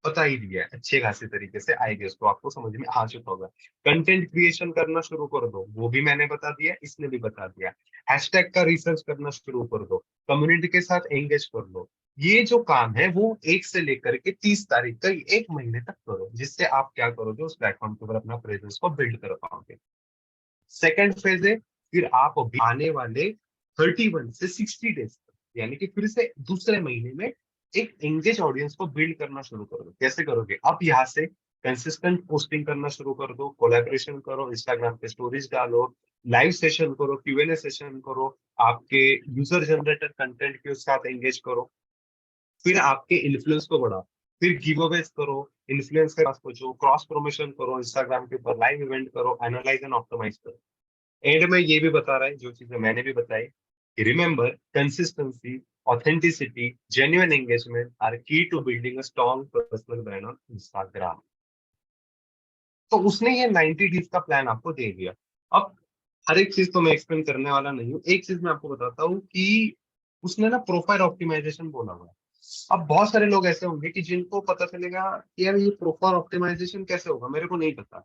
बता ही दिया है अच्छे खासे तरीके से. आई गेस तो आपको समझ में आ चुका होगा. कंटेंट क्रिएशन करना शुरू कर दो, वो भी मैंने बता दिया, इसने भी बता दिया. हैशटैग का रिसर्च करना शुरू कर दो, कम्युनिटी के साथ एंगेज कर लो. ये जो काम है वो 1 से लेकर के 30 तारीख तक, 1 महीने तक करो, जिससे आप क्या करोगे, उस प्लेटफॉर्म के ऊपर अपना प्रेजेंस को बिल्ड कर पाओगे. सेकेंड फेज है, फिर आप अभी आने वाले 31 से 60 डेज तक, यानी कि फिर से दूसरे महीने में एक एंगेज ऑडियंस को बिल्ड करना शुरू करोगे. कैसे करोगे? अब यहाँ से कंसिस्टेंट पोस्टिंग करना शुरू कर दो, कोलैबोरेशन करो, इंस्टाग्राम पे स्टोरीज डालो, लाइव सेशन करो, Q&A सेशन करो, आपके यूजर जनरेटेड कंटेंट के साथ एंगेज करो. फिर आपके इन्फ्लुएंस को बढ़ाओ, फिर गिव अवेज करो, इन्फ्लुएंस के पास पहुंचो, क्रॉस प्रमोशन करो, इंस्टाग्राम के ऊपर लाइव इवेंट करो, एनालाइज एंड ऑप्टिमाइज करो. एंड में ये भी बता रहा है जो चीजें मैंने भी बताई, remember consistency, authenticity, genuine engagement are key to building a strong personal brand on Instagram. तो उसने ये 90 डेज का प्लान आपको दे दिया. अब हर एक चीज तो मैं एक्सप्लेन करने वाला नहीं हूँ, एक चीज मैं आपको बताता हूँ कि उसने ना प्रोफाइल ऑप्टिमाइजेशन बोला हुआ है. अब बहुत सारे लोग ऐसे होंगे कि जिनको पता चलेगा कि यार ये प्रोफाइल ऑप्टिमाइजेशन कैसे होगा, मेरे को नहीं पता.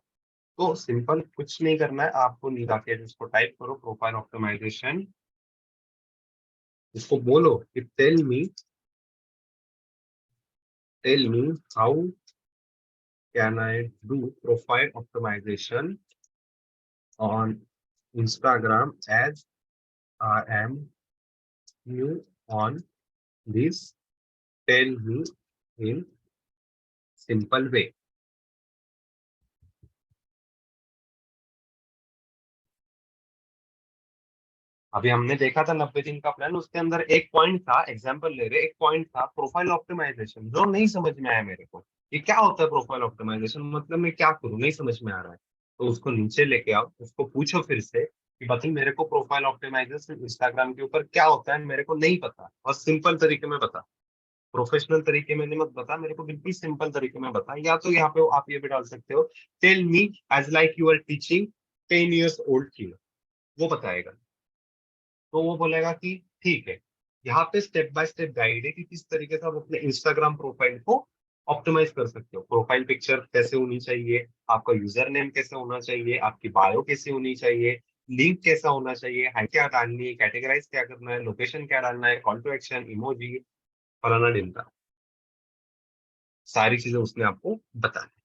तो सिंपल कुछ नहीं करना है आपको, नीचे आके इसको टाइप करो, प्रोफाइल ऑप्टिमाइजेशन. इसको बोलो कि tell me how can I do profile optimisation on Instagram as I am new on this, tell me in simple way. अभी हमने देखा था 90 दिन का प्लान, उसके अंदर एक पॉइंट था, एग्जांपल ले रहे, एक पॉइंट था प्रोफाइल ऑप्टिमाइजेशन, जो नहीं समझ में आया मेरे को. ये क्या होता है प्रोफाइल ऑप्टिमाइजेशन, मतलब मैं क्या करूं, नहीं समझ में आ रहा है. तो उसको नीचे लेके आओ, उसको पूछो फिर से कि बताइए मेरे को प्रोफाइल ऑप्टिमाइजेशन इंस्टाग्राम के ऊपर क्या होता है, मेरे को नहीं पता, और सिंपल तरीके में बता. प्रोफेशनल तरीके में नहीं मत बता, मेरे को बिल्कुल सिंपल तरीके में बता. या तो यहाँ पे आप ये भी डाल सकते हो, tell me as like you are teaching 10 years old kid, वो बताएगा. तो वो बोलेगा कि ठीक है. यहाँ पे स्टेप बाय स्टेप गाइड है कि किस तरीके से आप अपने इंस्टाग्राम प्रोफाइल को ऑप्टिमाइज कर सकते हो। प्रोफाइल पिक्चर कैसे होनी चाहिए, आपका यूजर नेम कैसे होना चाहिए, आपकी बायो कैसे होनी चाहिए, लिंक कैसा होना चाहिए, हाइट क्या डालनी है, कैटेगराइज क्या करना है, लोकेशन क्या डालना है, कॉल टू एक्शन, इमोजी, फलाना डिमका, सारी चीजें उसने आपको बता दी।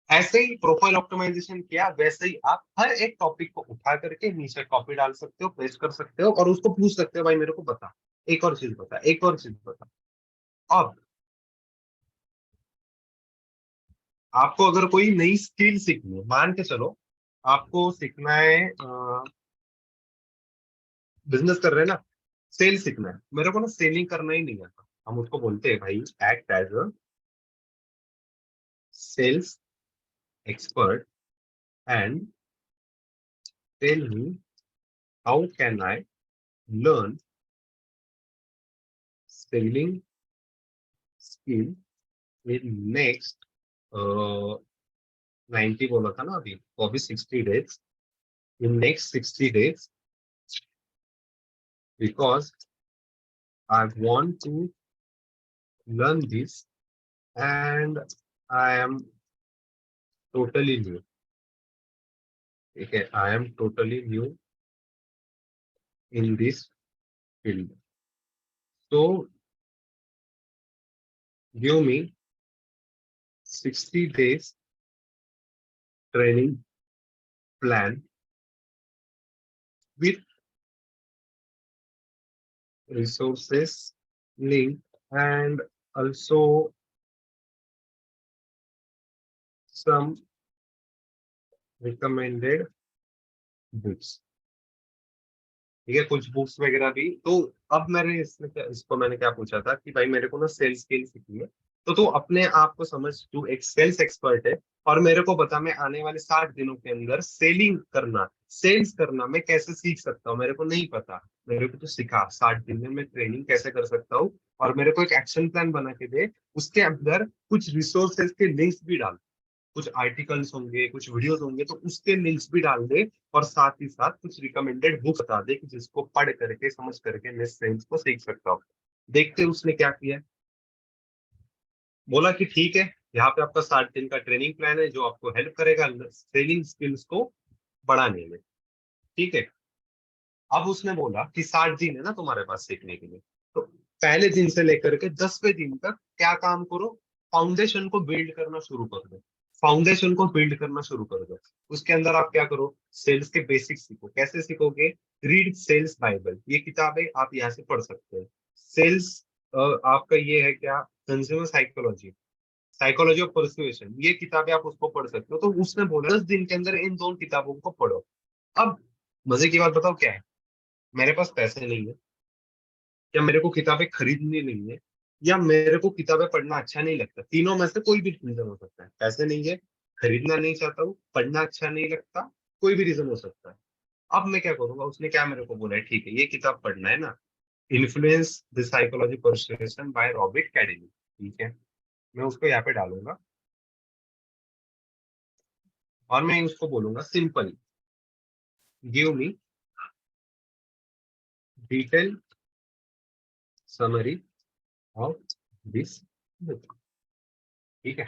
ऐसे ही प्रोफाइल ऑप्टिमाइजेशन किया, वैसे ही आप हर एक टॉपिक को उठा करके नीचे कॉपी डाल सकते हो, पेस्ट कर सकते हो और उसको पूछ सकते हो भाई मेरे को बता, एक और चीज बता, एक और चीज बता। अब आपको अगर कोई नई स्किल सीखनी है, मान के चलो आपको सीखना है, बिजनेस कर रहे हैं ना, सेल सीखना है, मेरे को ना सेलिंग करना ही नहीं आता, हम उसको बोलते हैं भाई act as a sales expert and tell me how can I learn selling skill in next 90 बोला था ना अभी, तो अभी 60 days, in next 60 days, because I want to learn this and I am totally new. ठीक है, I am totally new in this field, so give me 60 days training plan with resources link and also some recommended books। ठीक है, कुछ books वगैरह भी। तो अब मैंने क्या पूछा था कि भाई मेरे को ना सेल्स स्किल सीखनी है, तो तू अपने आप को समझ, तू एक सेल्स एक्सपर्ट है और मेरे को बता मैं आने वाले 60 दिनों के अंदर सेलिंग करना, सेल्स करना मैं कैसे सीख सकता हूँ, मेरे को नहीं पता, मेरे को तो सिखा, 60 दिन में मैं ट्रेनिंग कैसे कर सकता हूँ और मेरे को एक एक्शन प्लान बना के दे, उसके अंदर कुछ रिसोर्सेज के लिंक्स भी डाल, कुछ आर्टिकल्स होंगे, कुछ वीडियोस होंगे तो उसके लिंक्स भी डाल दे और साथ ही साथ कुछ रिकमेंडेड बुक बता दे कि जिसको पढ़ करके समझ करके मैं सेल्स को सीख सकता हूँ। देखते उसने क्या किया। बोला कि ठीक है, यहाँ पे आपका 60 दिन का ट्रेनिंग प्लान है जो आपको हेल्प करेगा सेलिंग स्किल्स को बढ़ाने में। ठीक है, अब उसने बोला कि 60 दिन है ना तुम्हारे पास सीखने के लिए, तो पहले दिन से लेकर के 10वें दिन तक क्या काम करो, फाउंडेशन को बिल्ड करना शुरू कर दो, फाउंडेशन को बिल्ड करना शुरू कर दो। उसके अंदर आप क्या करो, सेल्स के बेसिक्स सीखो। कैसे सीखोगे, रीड सेल्स बाइबल, ये किताबें आप यहाँ से पढ़ सकते हैं। सेल्स आपका ये है क्या, consumer psychology, psychology of persuasion, ये किताबें आप उसको पढ़ सकते हो। तो उसने बोला 10 दिन के अंदर इन दोनों किताबों को पढ़ो। अब मजे की बात बताओ क्या है, मेरे पास पैसे नहीं है, या मेरे को किताबें खरीदनी नहीं है, या मेरे को किताबें पढ़ना अच्छा नहीं लगता, तीनों में से कोई भी रीजन हो सकता है। पैसे नहीं है, खरीदना नहीं चाहता हूँ, पढ़ना अच्छा नहीं लगता, कोई भी रीजन हो सकता है। अब मैं क्या करूंगा, उसने क्या मेरे को बोला है, ठीक है ये किताब पढ़ना है ना, influence the psychology persuasion by Robert Cialdini. ठीक है, मैं उसको यहाँ पे डालूंगा और मैं उसको बोलूंगा simple, give me detail summary of this book. ठीक है,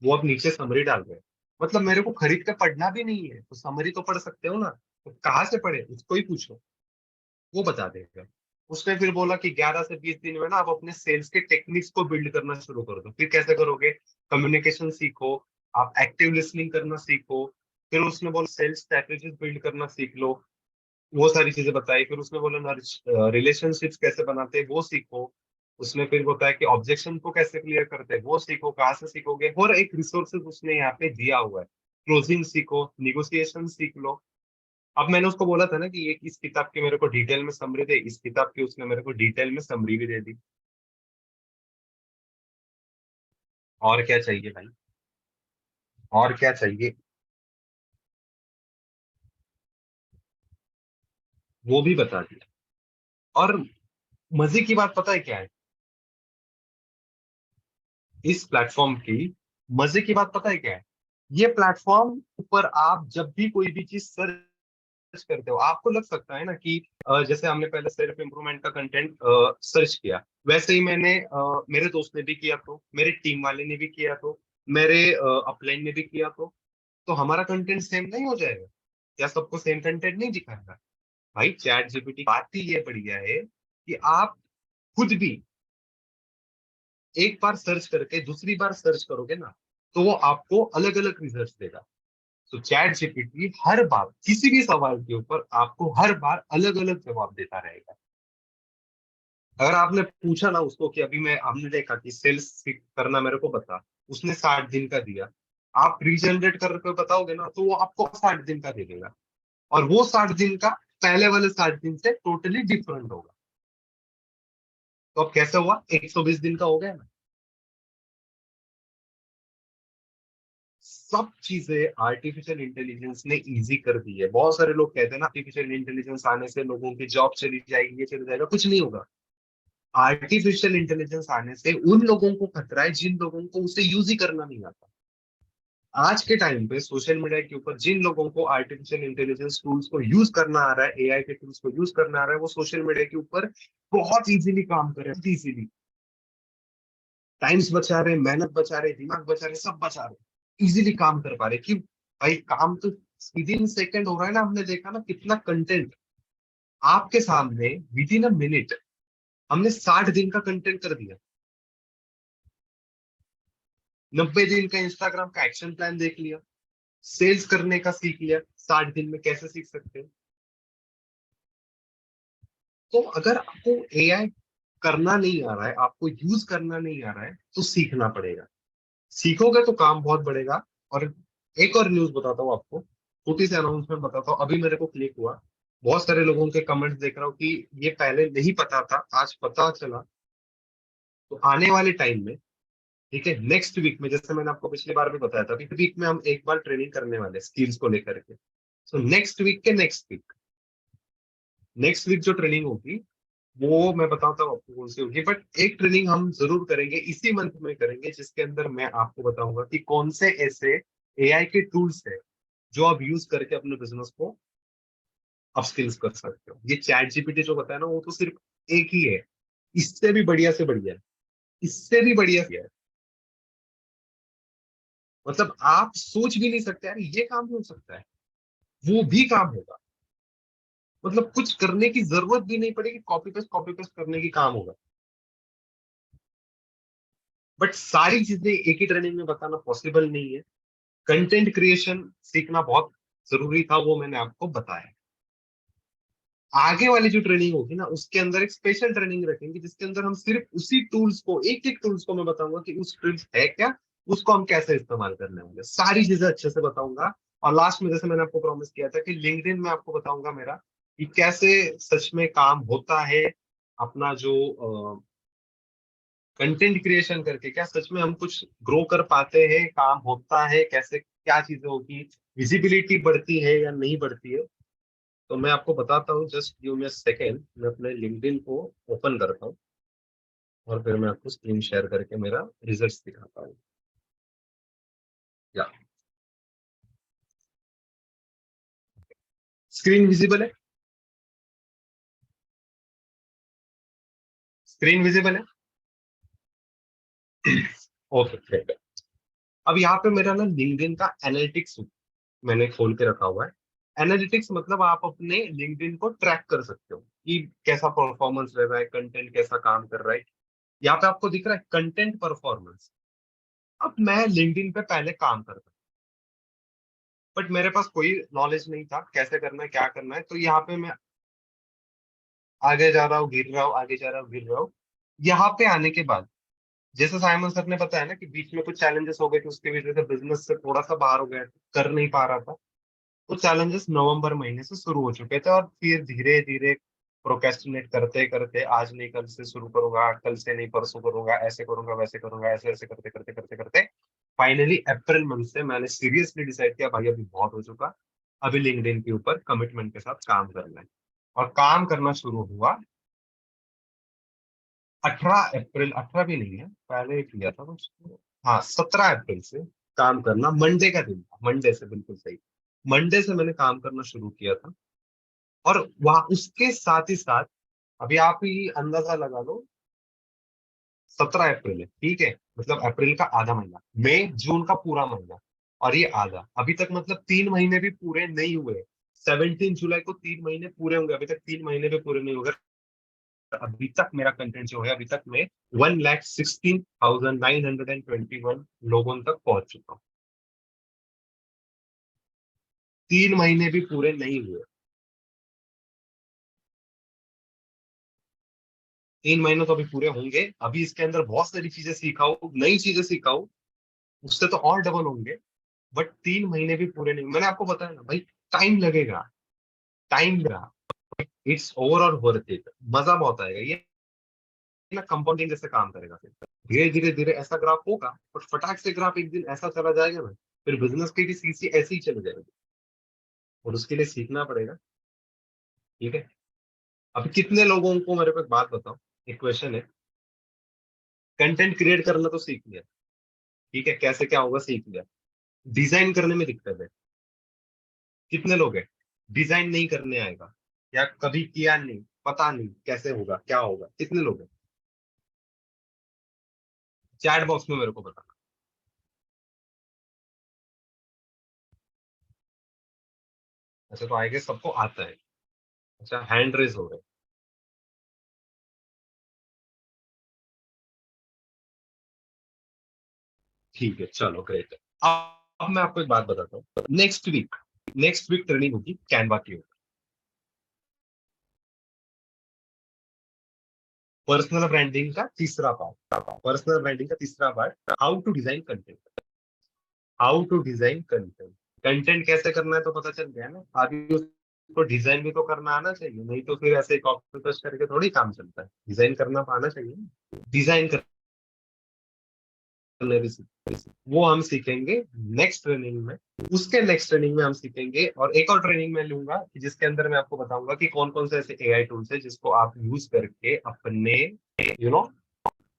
वो अब नीचे समरी डाल रहे हैं, मतलब मेरे को खरीद कर पढ़ना भी नहीं है तो समरी तो पढ़ सकते हो ना, तो कहाँ से पढ़े उसको ही पूछो, वो बता देगा। उसने फिर बोला कि 11 से 20 दिन में ना आप अपने सेल्स के टेक्निक्स को बिल्ड करना शुरू कर दो। फिर कैसे करोगे, कम्युनिकेशन सीखो, आप एक्टिव लिसनिंग करना सीखो, फिर उसने बोला सेल्स स्ट्रेटेजीज बिल्ड करना सीख लो, वो सारी चीजें बताई। फिर उसने बोला ना रिलेशनशिप्स कैसे बनाते हैं वो सीखो, उसने फिर बताया कि ऑब्जेक्शन को कैसे क्लियर करते हैं वो सीखो, कहाँ से सीखोगे, और एक रिसोर्सेज उसने यहाँ पे दिया हुआ है, क्लोजिंग सीखो, निगोशिएशन सीख लो। अब मैंने उसको बोला था ना कि ये इस किताब की मेरे को डिटेल में समरी दे, इस किताब की उसने मेरे को डिटेल में समरी भी दे दी। और क्या चाहिए भाई, और क्या चाहिए, वो भी बता दिया। और मजे की बात पता है क्या है, इस प्लेटफॉर्म की मजे की बात पता है क्या है, ये प्लेटफॉर्म ऊपर आप जब भी कोई भी चीज सर्च सर्च करते हो, आपको लग सकता है ना कि जैसे हमने पहले सेल्फ इम्प्रूवमेंट का कंटेंट सर्च किया, वैसे ही मैंने मेरे दोस्त ने भी किया, तो मेरे टीम वाले ने भी किया, तो मेरे अपलाइन ने भी किया, तो हमारा कंटेंट सेम नहीं हो जाएगा? क्या सबको सेम कंटेंट नहीं दिखाएगा? भाई चैट जीपीटी बात ही ये बढ़िया है कि आप खुद भी एक बार सर्च करके दूसरी बार सर्च करोगे ना, तो वो आपको अलग अलग रिजल्ट देगा। तो चैट जीपीटी हर बार किसी भी सवाल के ऊपर आपको हर बार अलग अलग जवाब देता रहेगा। अगर आपने पूछा ना उसको कि अभी मैं हमने देखा कि सेल्स करना मेरे को बता, उसने 60 दिन का दिया, आप रीजनरेट करके बताओगे ना तो वो आपको 60 दिन का दे देगा, और वो 60 दिन का पहले वाले 60 दिन से टोटली डिफरेंट होगा। तो अब कैसे हुआ, 120 दिन का हो गया ना। सब चीजें आर्टिफिशियल इंटेलिजेंस ने इजी कर दी है। बहुत सारे लोग कहते हैं ना आर्टिफिशियल इंटेलिजेंस आने से लोगों की जॉब चली जाएगी, ये चली जाएगा, कुछ नहीं होगा। आर्टिफिशियल इंटेलिजेंस आने से उन लोगों को खतरा है जिन लोगों को उसे यूज ही करना नहीं आता। आज के टाइम पे सोशल मीडिया के ऊपर जिन लोगों को आर्टिफिशियल इंटेलिजेंस टूल्स को यूज करना आ रहा है, एआई के टूल्स को यूज करना आ रहा है, वो सोशल मीडिया के ऊपर बहुत इजीली काम कर रहे हैं, इजीली टाइम्स बचा रहे, मेहनत बचा रहे, दिमाग बचा रहे, सब बचा रहे, इजीली काम कर पा रहे। क्यों भाई? काम तो विद इन सेकेंड हो रहा है ना। हमने देखा ना कितना कंटेंट आपके सामने विद इन अ मिनट हमने 60 दिन का कंटेंट कर दिया। 90 दिन का इंस्टाग्राम का एक्शन प्लान देख लिया, सेल्स करने का सीख लिया, 60 दिन में कैसे सीख सकते हैं। तो अगर आपको एआई करना नहीं आ रहा है, आपको यूज करना नहीं आ रहा है, तो सीखना पड़ेगा। सीखोगे तो काम बहुत बढ़ेगा। और एक और न्यूज बताता हूँ आपको, छोटी सी अनाउंसमेंट बताता हूँ, अभी मेरे को क्लिक हुआ। बहुत सारे लोगों के कमेंट्स देख रहा हूँ कि ये पहले नहीं पता था, आज पता चला। तो आने वाले टाइम में, ठीक है, नेक्स्ट वीक में, जैसे मैंने आपको पिछली बार भी बताया था, अभी वीक में हम एक बार ट्रेनिंग करने वाले स्किल्स को लेकर के। सो नेक्स्ट वीक जो ट्रेनिंग होगी वो मैं बताता हूँ आपको कौन सी होगी, बट एक ट्रेनिंग हम जरूर करेंगे, इसी मंथ में करेंगे, जिसके अंदर मैं आपको बताऊंगा कि कौन से ऐसे एआई के टूल्स है जो आप यूज करके अपने बिजनेस को अपस्किल्स कर सकते हो। ये चैट जीपीटी जो बताया ना, वो तो सिर्फ एक ही है, इससे भी बढ़िया से बढ़िया है, इससे भी बढ़िया है। मतलब आप सोच भी नहीं सकते यार ये काम भी हो सकता है, वो भी काम होगा। मतलब कुछ करने की जरूरत भी नहीं पड़ेगी, कॉपी पेस्ट करने की काम होगा। बट सारी चीजें एक ही ट्रेनिंग में बताना पॉसिबल नहीं है। कंटेंट क्रिएशन सीखना बहुत जरूरी था, वो मैंने आपको बताया। आगे वाली जो ट्रेनिंग होगी ना, उसके अंदर एक स्पेशल ट्रेनिंग रखेंगे, जिसके अंदर हम सिर्फ उसी टूल्स को, एक एक टूल्स को मैं बताऊंगा कि उस टूल्स है क्या, उसको हम कैसे इस्तेमाल करने होंगे, सारी चीजें अच्छे से बताऊंगा। और लास्ट में जैसे मैंने आपको प्रॉमिस किया था कि लिंक्डइन में आपको बताऊंगा मेरा कि कैसे सच में काम होता है, अपना जो कंटेंट क्रिएशन करके क्या सच में हम कुछ ग्रो कर पाते हैं, काम होता है कैसे, क्या चीजें होगी, विजिबिलिटी बढ़ती है या नहीं बढ़ती है। तो मैं आपको बताता हूँ, just give me a second, मैं अपने लिंक्डइन को ओपन करता हूँ और फिर मैं आपको स्क्रीन शेयर करके मेरा रिजल्ट्स दिखाता हूँ। या स्क्रीन विजिबल है? स्क्रीन विजिबल है? ओके ठीक है। अब यहाँ पे मेरा ना लिंक्डइन का एनालिटिक्स मैंने खोल के रखा हुआ है। एनालिटिक्स मतलब आप अपने लिंक्डइन को ट्रैक कर सकते हो कि कैसा परफॉर्मेंस रह रहा है, कंटेंट कैसा काम कर रहा है। यहाँ पे आपको दिख रहा है कंटेंट परफॉर्मेंस। अब मैं लिंक्डइन पे पहले काम करता, बट मेरे पास कोई नॉलेज नहीं था कैसे करना है, क्या करना है। तो यहाँ पे मैं आगे जा रहा हूँ, गिर रहा हूँ, आगे जा रहा हूँ, गिर रहा हूँ। यहाँ पे आने के बाद, जैसे साइमन सर ने बताया ना कि बीच में कुछ चैलेंजेस हो गए थे, उसकी वजह से बिजनेस से थोड़ा सा बाहर हो गया, कर नहीं पा रहा था। वो चैलेंजेस नवंबर महीने से शुरू हो चुके थे, और फिर धीरे धीरे प्रोकेस्टिनेट करते करते, आज नहीं कल से शुरू करूंगा, कल से नहीं परसों करूंगा, ऐसे करूंगा वैसे करूंगा, ऐसे ऐसे करते करते करते करते फाइनली अप्रैल मंथ से मैंने सीरियसली डिसाइड किया भाई अभी बहुत हो चुका, अभी लिंक्डइन के ऊपर कमिटमेंट के साथ काम करना है। और काम करना शुरू हुआ 18 अप्रैल, 18 भी नहीं है, पहले किया था कुछ, हाँ 17 अप्रैल से काम करना। मंडे का दिन था, मंडे से बिल्कुल सही, मंडे से मैंने काम करना शुरू किया था। और वहां उसके साथ ही साथ अभी आप ही अंदाजा लगा लो, 17 अप्रैल है, ठीक है, मतलब अप्रैल का आधा महीना, मई जून का पूरा महीना, और ये आधा, अभी तक मतलब 3 महीने भी पूरे नहीं हुए। 17 जुलाई को 3 महीने पूरे होंगे, अभी तक 3 महीने भी पूरे नहीं हुए। अभी तक मेरा कंटेंट जो है, अभी तक मैं 1,16,921 लोगों तक पहुंच चुका हूँ। 3 महीने भी पूरे नहीं हुए। 3 महीने तो अभी पूरे होंगे, अभी इसके अंदर बहुत सारी चीजें सीखा हूँ, नई चीजें सीखा हूँ, उससे तो और डबल होंगे। बट 3 महीने भी पूरे नहीं, मैंने आपको बताया ना भाई, टाइम लगेगा, टाइम लगेगा। इट्स ओवर और वर्थ इट, मजा बहुत आएगा ये ना, कंपाउंडिंग जैसे काम करेगा। फिर धीरे धीरे धीरे ऐसा ग्राफ होगा, और फटाक से ग्राफ एक दिन ऐसा चला जाएगा ना, फिर बिजनेस की भी सीसी ऐसे ही चली जाएगी, और उसके लिए सीखना पड़ेगा। ठीक है, अब कितने लोगों को, मेरे को एक बात बताओ, एक क्वेश्चन है, कंटेंट क्रिएट करना तो सीख लिया, ठीक है, कैसे क्या होगा सीख लिया, डिजाइन करने में दिक्कत है, कितने लोग हैं? डिजाइन नहीं करने आएगा, या कभी किया नहीं, पता नहीं कैसे होगा क्या होगा, कितने लोग हैं? चैट बॉक्स में मेरे को बता। अच्छा, तो आएगा, सबको आता है। अच्छा, हैंड रेज हो रहे हैं। ठीक है, चलो ग्रेट। अब मैं आपको एक बात बताता हूँ, नेक्स्ट वीक ट्रेनिंग होगी कैनवा की। पर्सनल ब्रांडिंग का तीसरा part, how to design content. How to design content, content कैसे करना है तो पता चल गया ना, अभी उसको डिजाइन भी तो करना आना चाहिए, नहीं तो फिर ऐसे कॉपी पेस्ट करके थोड़ी काम चलता है, डिजाइन करना आना चाहिए। डिजाइन करने भी वो हम सीखेंगे नेक्स्ट ट्रेनिंग में। उसके नेक्स्ट ट्रेनिंग में हम सीखेंगे, और एक और ट्रेनिंग में लूंगा कि जिसके अंदर मैं आपको बताऊंगा कि कौन कौन से ऐसे एआई टूल्स है जिसको आप यूज करके अपने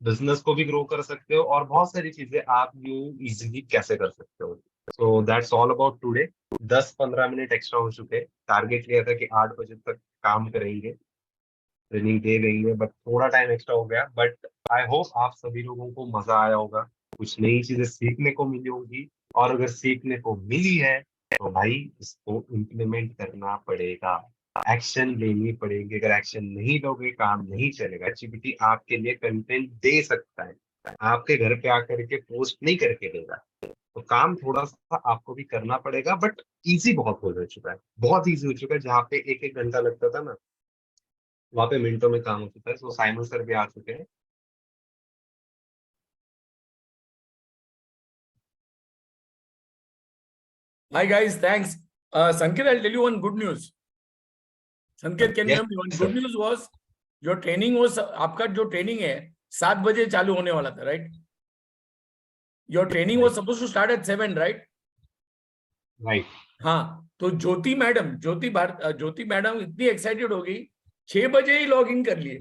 बिजनेस को भी ग्रो कर सकते हो, और बहुत सारी चीजें आप यू इजीली कैसे कर सकते हो। So that's all about today. 10-15 minute extra हो चुके, टारगेट लिया था कि 8 बजे तक काम करेंगे, ट्रेनिंग दे देंगे, बट थोड़ा टाइम एक्स्ट्रा हो गया। बट आई होप आप सभी लोगों को मजा आया होगा, कुछ नई चीजें सीखने को मिली होगी, और अगर सीखने को मिली है तो भाई इसको इम्प्लीमेंट करना पड़ेगा, एक्शन लेनी पड़ेगी। अगर एक्शन नहीं लोगे काम नहीं चलेगा। ChatGPT आपके लिए कंटेंट दे सकता है, आपके घर पे आकर के पोस्ट नहीं करके देगा, तो काम थोड़ा सा आपको भी करना पड़ेगा। बट इजी बहुत हो चुका है, बहुत इजी हो चुका है, जहाँ पे एक एक घंटा लगता था ना, वहां पे मिनटों में काम हो चुका है। सो साइमन सर भी आ चुके हैं। Hi guys, thanks. Sanket, I'll tell you one good news. Sanket, can you yes hear me? One good sir. news was your training was आपका जो ट्रेनिंग है 7 बजे चालू होने वाला था, right? Your training was right, supposed to start at 7, right? Right. हाँ, तो ज्योति मैडम इतनी एक्साइटेड हो गई, 6 बजे ही लॉग इन कर लिए।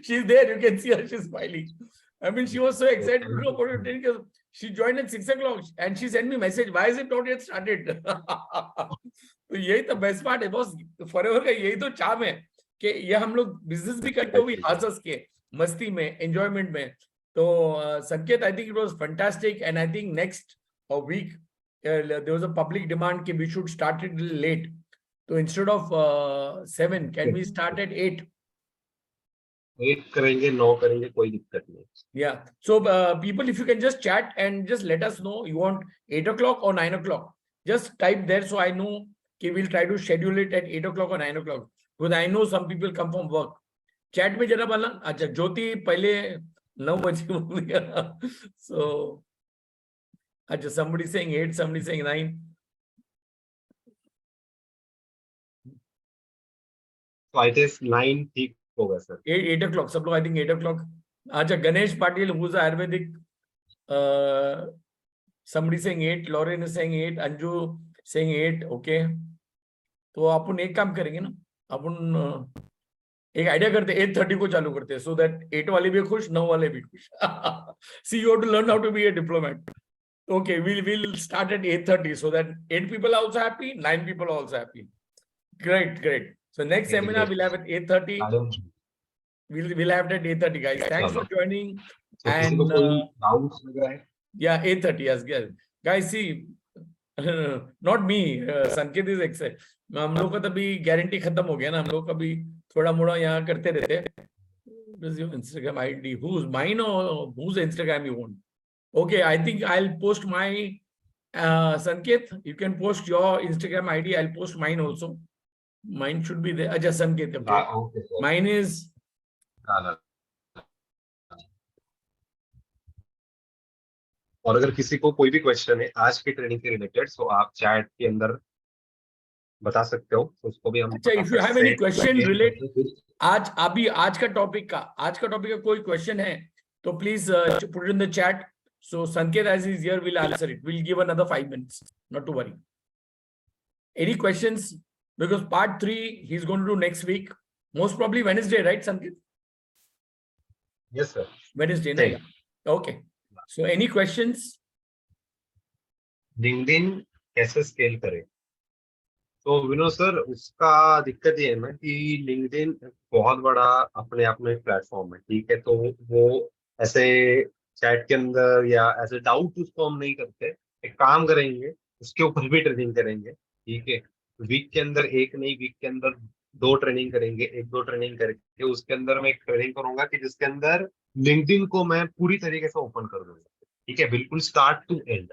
She is there, you can see her, she is smiling. I mean, she was so excited to know about your training. She joined at 6 o'clock and she sent me message, why is it not yet started? तो यही तो best part है boss, forever का यही तो charm है कि ये हम लोग बिजनेस भी करते हुए हंस हंस के, मस्ती में, एंजॉयमेंट में। तो Sanket, I think it was fantastic, and I think next week there was a public demand कि we should start it a little late. So instead of 7, can we start at 8? 8 करेंगे, 9 करेंगे, कोई दिक्कत नहीं। Yeah. So people, if you can just chat and just let us know you want 8 o'clock or 9 o'clock. Just type there so I know कि we'll try to schedule it at 8 o'clock or 9 o'clock. Because I know some people come from work. Chat में जरा बोलना। अच्छा, ज्योति पहले 9 बजे बोल दिया। So अच्छा, somebody saying 8, somebody saying 9. तो आई थिंक 9 ठीक होगा सर। 8 o'clock. सब लोग आई थिंक 8 o'clock. अच्छा, Ganesh Patil, who's Ayurvedic, somebody saying 8, Lauren is saying 8, Anju saying 8. Okay. तो अपन एक काम करेंगे ना, अपन एक आइडिया करते, 8:30 को चालू करते हैं, सो दैट 8 वाले भी खुश, 9 वाले भी खुश। See, you have to learn how to be a diplomat. Okay, we'll start at 8:30 so that 8 people are also happy, 9 people are also happy. Great, great. So next seminar we'll have at 8:30. We'll have it at 8:30, guys. Thanks for joining. तो किसी And को कोई doubts लग रहा है? yeah, 8:30. Yes, guys. See, not me. संकेत is excited. हम लोग का तभी गारंटी खत्म हो गया ना. हम लोग कभी थोड़ा मोड़ा यहाँ करते रहते. What is your Instagram ID? Who's mine or whose Instagram you want? Okay, I think I'll post my Sanket. You can post your Instagram ID. I'll post mine also. Mine should be there. Just Sanket. Okay. Okay, sir. Mine is. और अगर किसी को कोई भी question है आज की training के रिलेटेड, तो आप चैट के अंदर बता सकते हो, तो उसको भी हम अच्छा, if you have any question related आज का टॉपिक का कोई क्वेश्चन है तो please put it in the chat. So Sanket, as he's here, will answer it. We'll give another 5 minutes. Not to worry. Any questions? Because part 3 he's going to do next week. Most probably Wednesday, right, Sanket? Yes, sir. Wednesday, right? Okay. So any questions? LinkedIn कैसे scale करें? तो Vinod sir, उसका दिक्कत ये है ना कि LinkedIn बहुत बड़ा अपने आप में प्लेटफॉर्म है, ठीक है? तो वो ऐसे चैट के अंदर या ऐसे डाउट उसको हम नहीं करते. एक काम करेंगे, उसके ऊपर भी ट्रेनिंग करेंगे, ठीक है? वीक के अंदर एक नहीं, वीक के अंदर 2 ट्रेनिंग करेंगे, 1-2 ट्रेनिंग करके उसके अंदर मैं एक ट्रेनिंग करूंगा कि जिसके अंदर लिंक्डइन को मैं पूरी तरीके से ओपन कर दूंगा, ठीक है? बिल्कुल स्टार्ट टू एंड.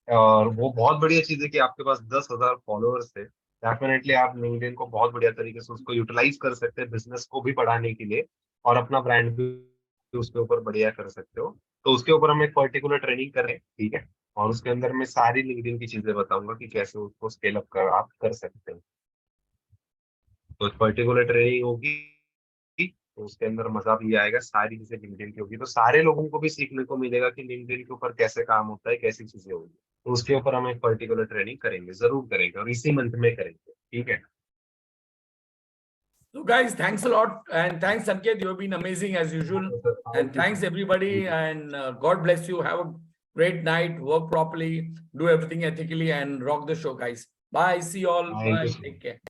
और वो बहुत बढ़िया चीज है कि आपके पास 10,000 फॉलोअर्स है. डेफिनेटली आप लिंक्डइन को बहुत बढ़िया तरीके से उसको यूटिलाइज कर सकते हैं बिजनेस को भी बढ़ाने के लिए, और अपना ब्रांड भी उसके ऊपर बढ़िया कर सकते हो. तो उसके ऊपर हम एक पर्टिकुलर ट्रेनिंग करें, ठीक है? और उसके अंदर मैं सारी लिंक्डइन की चीजें बताऊंगा कि कैसे उसको स्केल अप कर आप कर सकते हैं. तो एक पर्टिकुलर ट्रेनिंग होगी, तो उसके अंदर मजा भी आएगा, सारी चीजें लिंक्डइन की होगी, तो सारे लोगों को भी सीखने को मिलेगा कि लिंक्डइन के ऊपर कैसे काम होता है, कैसी चीजें होगी. तो उसके ऊपर हम एक पर्टिकुलर ट्रेनिंग करेंगे, जरूर करेंगे, और इसी मंथ में करेंगे, ठीक है? So guys, thanks a lot, and thanks Sanket, you have been amazing as usual. And thanks everybody, and God bless you. Have a great night, work properly, do everything ethically, and rock the show, guys. Bye, see you all. Bye, take care.